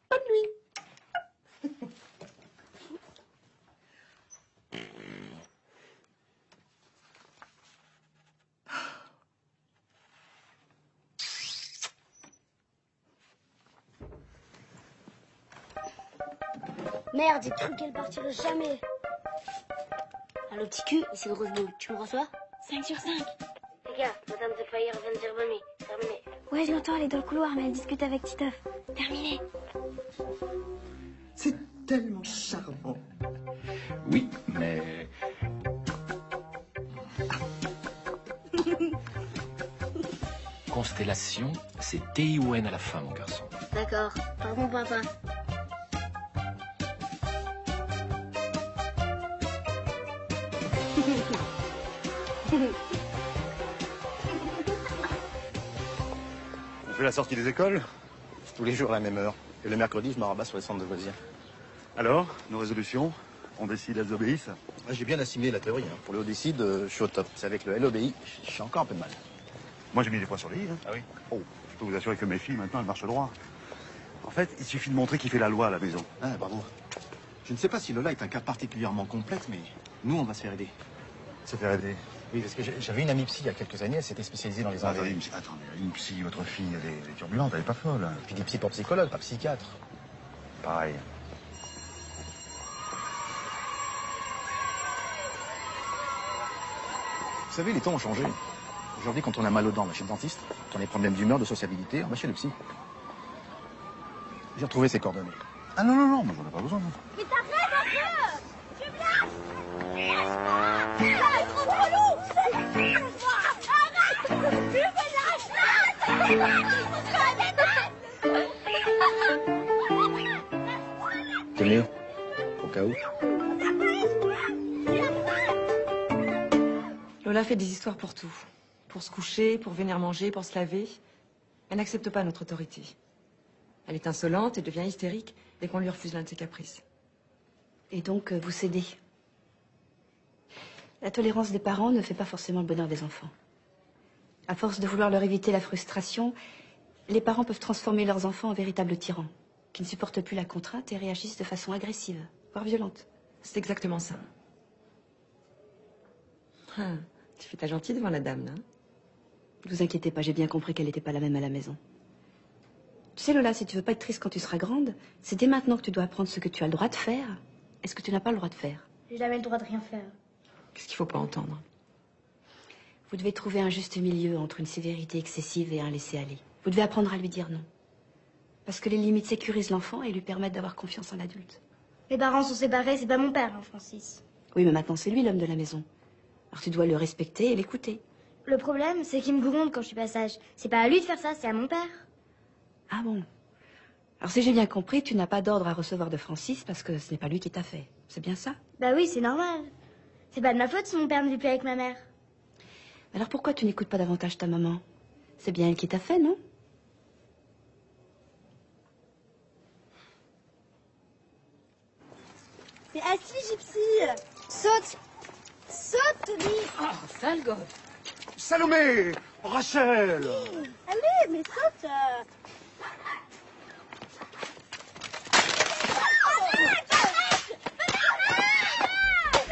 Bonne nuit. Merde, j'ai cru qu'elle partirait jamais. Allô, petit cul, ici de Roseboul, tu me reçois? 5 sur 5. Les gars, Madame de Fire vient de dire mamie. Terminé. Ouais, je l'entends, elle est dans le couloir, mais elle discute avec Titeuf. Terminé. C'est tellement charmant. Oui, mais... Constellation, c'est T-I-O-N à la fin, mon garçon. D'accord. Pardon, papa. On fait la sortie des écoles? Tous les jours à la même heure. Et le mercredi, je me rabats sur les centres de loisirs. Alors, nos résolutions? On décide, elles obéissent? J'ai bien assimilé la théorie. Pour le haut décide, je suis au top. C'est avec le LOBI, je suis encore un peu de mal. Moi, j'ai mis des points sur les i. Ah oui? Oh, je peux vous assurer que mes filles, maintenant, elles marchent droit. En fait, il suffit de montrer qu'il fait la loi à la maison. Ah, bravo. Je ne sais pas si Lola est un cas particulièrement complexe, mais nous, on va se faire aider. Se faire aider? Oui, parce que j'avais une amie psy il y a quelques années, elle s'était spécialisée dans les Attendez, AVC. une psy, votre fille, elle est turbulente, elle est pas folle. Et puis des psys pour psychologues, pas psychiatres. Pareil. Vous savez, les temps ont changé. Aujourd'hui, quand on a mal aux dents, on va chez le dentiste. Quand on a des problèmes d'humeur, de sociabilité, on va chez le psy. J'ai retrouvé ses coordonnées. Ah non, non, non, moi j'en ai pas besoin. Mais t'arrêtes un peu! Tu me lâches! Arrête, trop relou! Arrête! Tu me lâches! T'es mieux? Au cas où. Lola fait des histoires pour tout. Pour se coucher, pour venir manger, pour se laver. Elle n'accepte pas notre autorité. Elle est insolente et devient hystérique dès qu'on lui refuse l'un de ses caprices. Et donc, vous cédez. La tolérance des parents ne fait pas forcément le bonheur des enfants. À force de vouloir leur éviter la frustration, les parents peuvent transformer leurs enfants en véritables tyrans, qui ne supportent plus la contrainte et réagissent de façon agressive, voire violente. C'est exactement ça. Tu fais ta gentille devant la dame, là. Ne vous inquiétez pas, j'ai bien compris qu'elle n'était pas la même à la maison. Tu sais, Lola, si tu veux pas être triste quand tu seras grande, c'est dès maintenant que tu dois apprendre ce que tu as le droit de faire et ce que tu n'as pas le droit de faire. J'ai jamais le droit de rien faire. Qu'est-ce qu'il faut pas entendre? Vous devez trouver un juste milieu entre une sévérité excessive et un laisser-aller. Vous devez apprendre à lui dire non. Parce que les limites sécurisent l'enfant et lui permettent d'avoir confiance en l'adulte. Mes parents sont séparés, c'est pas mon père, hein, Francis. Oui, mais maintenant c'est lui l'homme de la maison. Alors tu dois le respecter et l'écouter. Le problème, c'est qu'il me gronde quand je suis pas sage. C'est pas à lui de faire ça, c'est à mon père. Ah bon? Alors si j'ai bien compris, tu n'as pas d'ordre à recevoir de Francis parce que ce n'est pas lui qui t'a fait. C'est bien ça? Bah oui, c'est normal. C'est pas de ma faute si mon père ne vit plus avec ma mère. Alors pourquoi tu n'écoutes pas davantage ta maman? C'est bien elle qui t'a fait, non? Mais assis, Gypsy! Saute! Saute, Tony! Oh, sale gosse! Salomé! Rachel! Allez, mais saute!